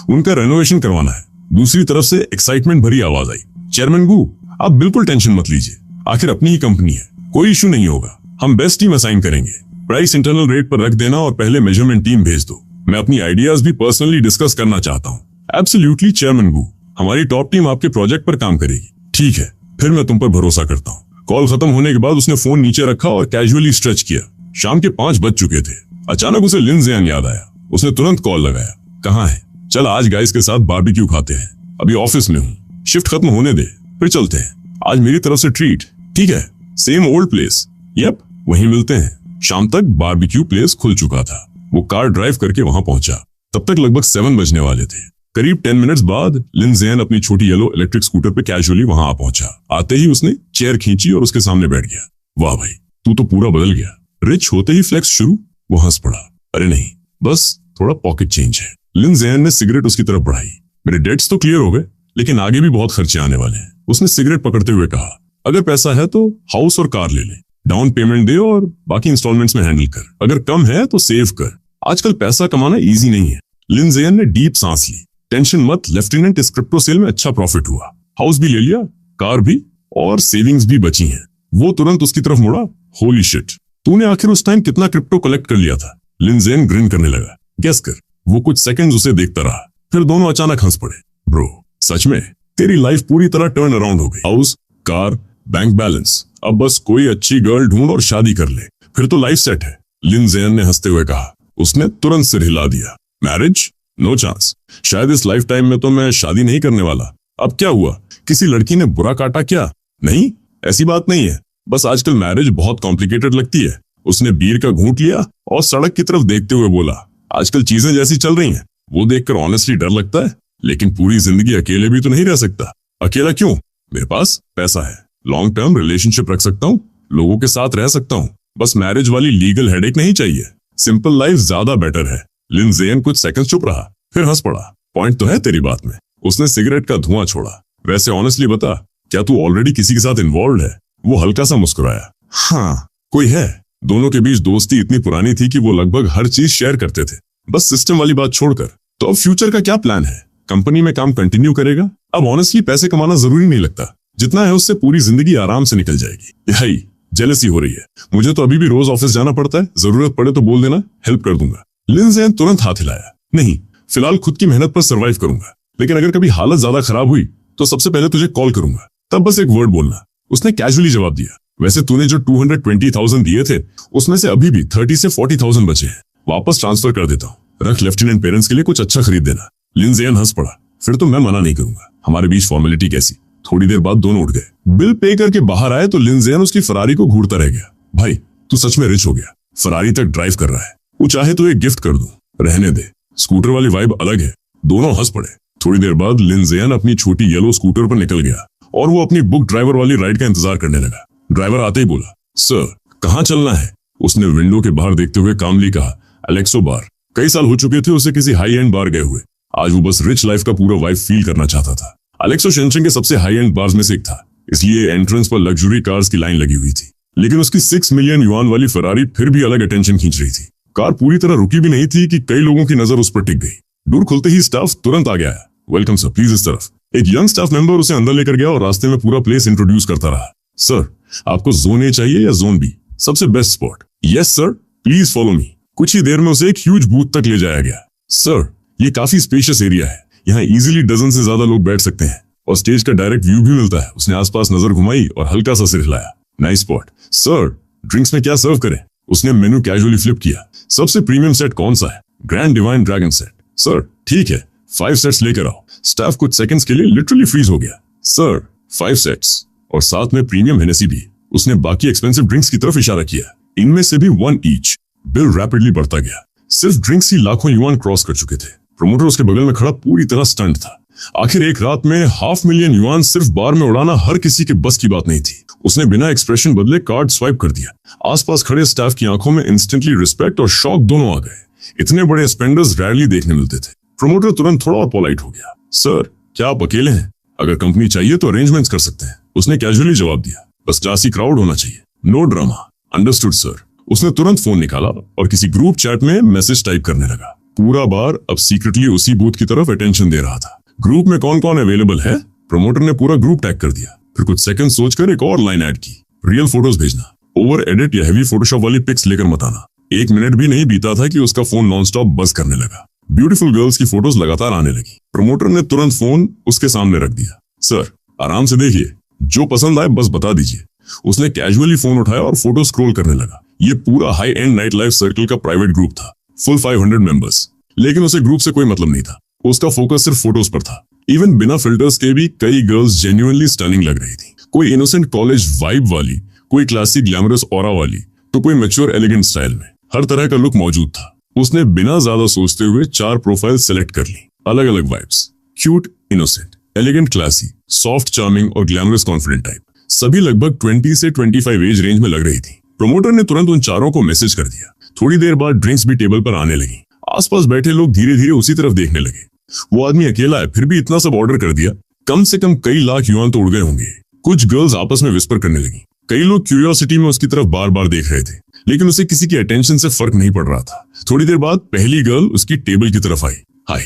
उनका रेनोवेशन करवाना है। दूसरी तरफ से एक्साइटमेंट भरी आवाज आई, चेयरमैन गु आप बिल्कुल टेंशन मत लीजिए, आखिर अपनी ही कंपनी है, कोई इशू नहीं होगा। हम बेस्ट टीम असाइन करेंगे। प्राइस इंटरनल रेट पर रख देना और पहले मेजरमेंट टीम भेज दो। मैं अपनी आइडियाज भी पर्सनली डिस्कस करना चाहता हूँ। एब्सोल्युटली चेयरमैन गु, हमारी टॉप टीम आपके प्रोजेक्ट पर काम करेगी। ठीक है, फिर मैं तुम पर भरोसा करता हूँ। कॉल खत्म होने के बाद उसने फोन नीचे रखा और कैजुअली स्ट्रेच किया। शाम के 5 बज चुके थे। अचानक उसे लिन ज़ियान याद आया। उसने तुरंत कॉल लगाया। कहाँ है? चल आज गाइस के साथ बारबेक्यू खाते हैं। अभी ऑफिस में हूँ, शिफ्ट खत्म होने दे फिर चलते हैं। आज मेरी तरफ से ट्रीट। ठीक है, सेम ओल्ड प्लेस। यप, वहीं मिलते हैं। शाम तक बारबेक्यू प्लेस खुल चुका था। वो कार ड्राइव करके वहां पहुंचा। तब तक लगभग 7 बजने वाले थे। करीब 10 मिनट्स बाद लिन ज़ियान अपनी छोटी येलो इलेक्ट्रिक स्कूटर पे कैजुअली वहां आ पहुंचा। आते ही उसने चेयर खींची और उसके सामने बैठ गया। वाह भाई, तू तो पूरा बदल गया। रिच होते ही फ्लेक्स शुरू। वो हंस पड़ा। अरे नहीं, बस थोड़ा पॉकेट चेंज है। लिन ज़ियान ने सिगरेट उसकी तरफ बढ़ाई। मेरे डेट्स तो क्लियर हो गए, लेकिन आगे भी बहुत खर्चे आने वाले हैं। उसने सिगरेट पकड़ते हुए कहा, अगर पैसा है तो हाउस और कार ले ले। डाउन पेमेंट दे और बाकी इंस्टॉलमेंट्स में हैंडल कर। अगर कम है तो सेव कर। आजकल पैसा कमाना इजी नहीं है। लिन ज़ियान ने डीप सांस ली। टेंशन मत लेफ्टिनेंट, इस क्रिप्टो सेल में अच्छा प्रॉफिट हुआ। हाउस भी ले लिया, कार भी, और सेविंग्स भी बची हैं। वो तुरंत उसकी तरफ मुड़ा। होली शिट, तूने आखिर उस टाइम कितना क्रिप्टो कलेक्ट कर लिया था? लिन ज़ियान ग्रिन करने लगा। गेस कर। वो कुछ सेकंड्स उसे देखता रहा, फिर दोनों अचानक हंस पड़े। ब्रो, सच में तेरी लाइफ पूरी तरह टर्न अराउंड हो गई। हाउस, कार, बैंक बैलेंस, अब बस कोई अच्छी गर्ल ढूंढ और शादी कर ले, फिर तो लाइफ सेट है। लिन ज़ियान ने हंसते हुए कहा। उसने तुरंत सिर हिला दिया। मैरिज? No chance. शायद इस लाइफ टाइम में तो मैं शादी नहीं करने वाला। अब क्या हुआ, किसी लड़की ने बुरा काटा क्या? नहीं, ऐसी बात नहीं है। बस आजकल मैरिज बहुत कॉम्प्लिकेटेड लगती है। उसने बीयर का घूंट लिया और सड़क की तरफ देखते हुए बोला, आजकल चीजें जैसी चल रही हैं वो देखकर ऑनेस्टली डर लगता है। लेकिन पूरी जिंदगी अकेले भी तो नहीं रह सकता। अकेला क्यों? मेरे पास पैसा है, लॉन्ग टर्म रिलेशनशिप रख सकता हूँ, लोगों के साथ रह सकता हूँ। बस मैरिज वाली लीगल हेडेक नहीं चाहिए। सिंपल लाइफ ज्यादा बेटर है। लिन ज़ियान कुछ सेकंड चुप रहा, फिर हंस पड़ा। पॉइंट तो है तेरी बात में। उसने सिगरेट का धुआं छोड़ा। वैसे ऑनेस्टली बता, क्या तू ऑलरेडी किसी के साथ इन्वॉल्व है? वो हल्का सा मुस्कुराया। हाँ, कोई है। दोनों के बीच दोस्ती इतनी पुरानी थी कि वो लगभग हर चीज शेयर करते थे, बस सिस्टम वाली बात छोड़कर। तो अब फ्यूचर का क्या प्लान है? कंपनी में काम कंटिन्यू करेगा? अब ऑनेस्टली पैसे कमाना जरूरी नहीं लगता, जितना है उससे पूरी जिंदगी आराम से निकल जाएगी। यही जेलसी हो रही है। मुझे तो अभी भी रोज ऑफिस जाना पड़ता है, जरूरत पड़े तो बोल देना, हेल्प कर दूंगा। लिन ज़ियान तुरंत हाथ हिलाया। नहीं, फिलहाल खुद की मेहनत पर सरवाइव करूंगा, लेकिन अगर कभी हालत ज्यादा खराब हुई तो सबसे पहले तुझे कॉल करूंगा, तब बस एक वर्ड बोलना। उसने कैजुअली जवाब दिया। वैसे तूने जो 220,000 दिए थे उसमें से अभी भी 30 से 40,000 बचे हैं, वापस ट्रांसफर कर देता हूँ। रख, लेफ्टिनेंट पेरेंट्स के लिए कुछ अच्छा खरीद देना। लिन ज़ियान हंस पड़ा। फिर तो मैं मना नहीं करूंगा। हमारे बीच फॉर्मेलिटी कैसी? थोड़ी देर बाद दोनों उठ गए। बिल पे करके बाहर आए तो लिन ज़ियान उसकी फरारी को घूरता रह गया। भाई, तू सच में रिच हो गया, फरारी तक ड्राइव कर रहा है। वो चाहे तो एक गिफ्ट कर दूं। रहने दे, स्कूटर वाली वाइब अलग है। दोनों हंस पड़े। थोड़ी देर बाद लिन ज़ियान अपनी छोटी येलो स्कूटर पर निकल गया और वो अपनी बुक ड्राइवर वाली राइड का इंतजार करने लगा। ड्राइवर आते ही बोला, सर कहाँ चलना है? उसने विंडो के बाहर देखते हुए कामली कहा, एलेक्सो बार। कई साल हो चुके थे उसे किसी हाई एंड बार गए हुए। आज वो बस रिच लाइफ का पूरा वाइब फील करना चाहता था। एलेक्सो शेनचेन के सबसे हाई एंड बार्स में से एक था, इसलिए एंट्रेंस पर लग्जरी कार्स की लाइन लगी हुई थी। लेकिन उसकी 6 मिलियन युआन वाली फरारी फिर भी अलग अटेंशन खींच रही थी। कार पूरी तरह रुकी भी नहीं थी कि कई लोगों की नजर उस पर टिक गई। डोर खुलते ही स्टाफ तुरंत आ गया। वेलकम सर, प्लीज इस तरफ। एक यंग स्टाफ मेंबर उसे अंदर लेकर गया और रास्ते में पूरा प्लेस इंट्रोड्यूस करता रहा। सर, आपको जोन ए चाहिए या जोन बी? सबसे best spot. Yes sir, please follow me. कुछ ही देर में उसे एक ह्यूज बूथ तक ले जाया गया। सर, ये काफी स्पेशियस एरिया है, यहाँ इजीली डजन से ज्यादा लोग बैठ सकते हैं और स्टेज का डायरेक्ट व्यू भी मिलता है। उसने आसपास नजर घुमाई और हल्का सा सिर हिलाया। Nice spot. सर, ड्रिंक्स में क्या सर्व करें? उसने मेनू कैजुअली फ्लिप किया। सबसे प्रीमियम सेट कौन सा है? Grand divine dragon set. Sir ठीक है, 5 सेट्स लेकर आओ। स्टाफ कुछ सेकंड्स के लिए लिटरली फ्रीज हो गया। सर 5 सेट्स और साथ में प्रीमियम हेनेसी भी। उसने बाकी एक्सपेंसिव ड्रिंक्स की तरफ इशारा किया। इनमें से भी 1 ईच। बिल रैपिडली बढ़ता गया। सिर्फ ड्रिंक्स ही लाखों युआन क्रॉस कर चुके थे। प्रमोटर उसके बगल में खड़ा पूरी तरह स्टंट था। आखिर एक रात में 500,000 युआन सिर्फ बार में उड़ाना हर किसी के बस की बात नहीं थी। उसने बिना एक्सप्रेशन बदले कार्ड स्वाइप कर दिया। आसपास खड़े स्टाफ की आंखों में इंस्टेंटली रिस्पेक्ट और शॉक दोनों आ गए। इतने बड़े स्पेंडर्स रैरली देखने मिलते थे। प्रमोटर तुरंत थोड़ा और पोलाइट हो गया। सर क्या आप अकेले हैं? अगर कंपनी चाहिए तो अरेंजमेंट्स कर सकते हैं। उसने कैजुअली जवाब दिया, बस क्लासी क्राउड होना चाहिए, नो ड्रामा। Understood sir. उसने तुरंत फोन निकाला और किसी ग्रुप चैट में मैसेज टाइप करने लगा। पूरा बार अब सीक्रेटली उसी बूथ की तरफ अटेंशन दे रहा था। ग्रुप में कौन कौन अवेलेबल है? प्रमोटर ने पूरा ग्रुप टैग कर दिया, फिर कुछ सेकंड सोचकर एक और लाइन ऐड की, रियल फोटोज भेजना, ओवर एडिट या हेवी फोटोशॉप वाली पिक्स लेकर मत आना। 1 मिनट भी नहीं बीता था कि उसका फोन नॉनस्टॉप बज करने लगा। ब्यूटीफुल गर्ल्स की फोटोज लगातार आने लगी। प्रमोटर ने तुरंत फोन उसके सामने रख दिया। सर, आराम से देखिए, जो पसंद आए बस बता दीजिए। उसने कैजुअली फोन उठाया और फोटो स्क्रॉल करने लगा। ये पूरा high and night life circle का प्राइवेट ग्रुप था, फुल 500 मेंबर्स। लेकिन उसे ग्रुप से कोई मतलब नहीं था। उसका फोकस सिर्फ फोटोज पर था। इवन बिना फिल्टर्स के भी कई गर्ल्स जेन्युइनली स्टनिंग लग रही थी। कोई इनोसेंट कॉलेज वाइब वाली, कोई क्लासिक ग्लैमरस ऑरा वाली, तो कोई मैच्योर एलिगेंट स्टाइल में। हर तरह का लुक मौजूद था। उसने बिना ज्यादा सोचते हुए 4 प्रोफाइल सेलेक्ट कर ली। अलग अलग vibes, cute, innocent, elegant, classy, soft, charming और ग्लैमरस कॉन्फिडेंट टाइप। सभी लगभग 20 से 25 एज रेंज में लग रही थी। प्रमोटर ने तुरंत उन चारों को मैसेज कर दिया। थोड़ी देर बाद ड्रिंक्स भी टेबल पर आने लगी। आसपास बैठे लोग धीरे धीरे उसी तरफ देखने लगे। वो आदमी अकेला है, फिर भी इतना सब ऑर्डर कर दिया। कम से कम कई लाख युआन तो उड़ गए होंगे। कुछ गर्ल्स आपस में विस्पर करने लगी। कई लोग क्यूरियोसिटी में उसकी तरफ बार बार देख रहे थे, लेकिन उसे किसी की अटेंशन से फर्क नहीं पड़ रहा था। थोड़ी देर बाद पहली गर्ल उसकी टेबल की तरफ आई। हाय,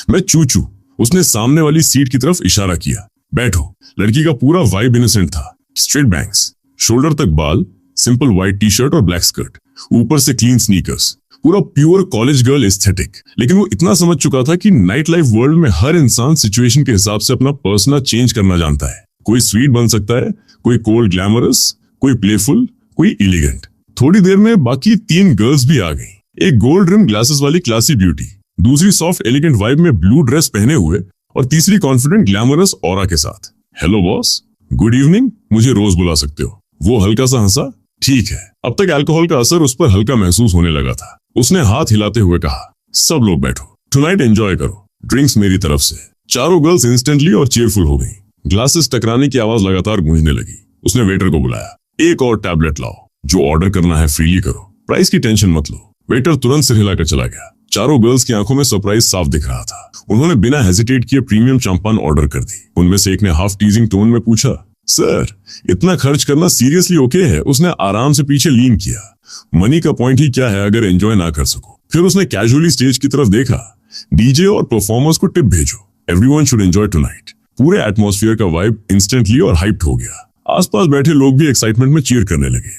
मैं चूचू। उसने सामने वाली सीट की तरफ इशारा किया। बैठो। लड़की का पूरा वाइब इनोसेंट था। स्ट्रेट बैंग्स, शोल्डर तक बाल, सिंपल व्हाइट टी शर्ट और ब्लैक स्कर्ट, ऊपर से क्लीन स्नीकर्स। पूरा प्योर कॉलेज गर्ल एस्थेटिक। लेकिन वो इतना समझ चुका था कि नाइट लाइफ वर्ल्ड में हर इंसान सिचुएशन के हिसाब से अपना पर्सना चेंज करना जानता है। कोई स्वीट बन सकता है, कोई कोल्ड ग्लैमरस, कोई प्लेफुल, कोई एलिगेंट। थोड़ी देर में बाकी 3 गर्ल्स भी आ गई। एक गोल्ड रिम ग्लासेस वाली क्लासी ब्यूटी, दूसरी सॉफ्ट एलिगेंट वाइब में ब्लू ड्रेस पहने हुए, और तीसरी कॉन्फिडेंट ग्लैमरस ऑरा के साथ। हेलो बॉस, गुड इवनिंग, मुझे रोज बुला सकते हो। वो हल्का सा हंसा। ठीक है। अब तक अल्कोहल का असर उस पर हल्का महसूस होने लगा था। उसने हाथ हिलाते हुए कहा, सब लोग बैठो, टुनाइट एंजॉय करो, ड्रिंक्स मेरी तरफ से। चारों गर्ल्स इंस्टेंटली और चेयरफुल हो गईं। ग्लासेस टकराने की आवाज लगातार गूंजने लगी। उसने वेटर को बुलाया। एक और टैबलेट लाओ, जो ऑर्डर करना है फ्रीली करो, प्राइस की टेंशन मत लो। वेटर तुरंत सिर हिलाकर चला गया। चारों गर्ल्स की आंखों में सरप्राइज साफ दिख रहा था। उन्होंने बिना हेजिटेट किए प्रीमियम शैंपेन ऑर्डर कर दी। उनमें से एक ने हाफ टीजिंग टोन में पूछा, सर, इतना खर्च करना सीरियसली ओके है? उसने आराम से पीछे लीन किया। मनी का पॉइंट ही क्या है अगर एंजॉय ना कर सको। फिर उसने कैजुअली स्टेज की तरफ देखा। डीजे और परफॉर्मर्स को टिप भेजो, एवरीवन शुड एंजॉय टुनाइट। पूरे एटमॉस्फेयर का वाइब इंस्टेंटली और हाइप्ड हो गया। आसपास बैठे लोग भी एक्साइटमेंट में चीयर करने लगे।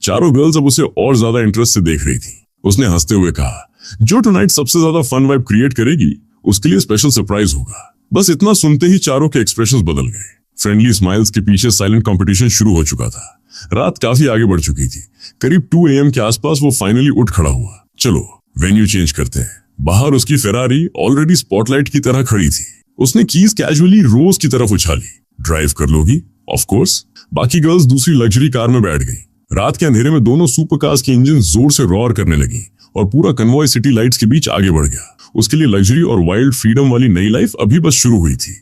चारों गर्ल्स अब उसे और ज्यादा इंटरेस्ट से देख रही थी। उसने हंसते हुए कहा, जो टुनाइट सबसे ज्यादा फन वाइब क्रिएट करेगी उसके लिए स्पेशल सरप्राइज होगा। बस इतना सुनते ही चारों के एक्सप्रेशंस बदल गए। फ्रेंडली स्माइल्स के पीछे साइलेंट कंपटीशन शुरू हो चुका था। रात काफी आगे बढ़ चुकी थी। करीब 2 AM के आसपास वो फाइनली उठ खड़ा हुआ। चलो वेन्यू चेंज करते हैं। बाहर उसकी फेरारी ऑलरेडी स्पॉटलाइट की तरह खड़ी थी। उसने कीज कैजुअली रोज की तरफ उछाली। ड्राइव कर लोगी? Of course. बाकी गर्ल्स दूसरी लग्जरी कार में बैठ गई। रात के अंधेरे में दोनों सुपर कार्स की इंजन जोर से रॉर करने लगी और पूरा कन्वॉय सिटी लाइट्स के बीच आगे बढ़ गया। उसके लिए लग्जरी और वाइल्ड फ्रीडम वाली नई लाइफ अभी बस शुरू हुई थी।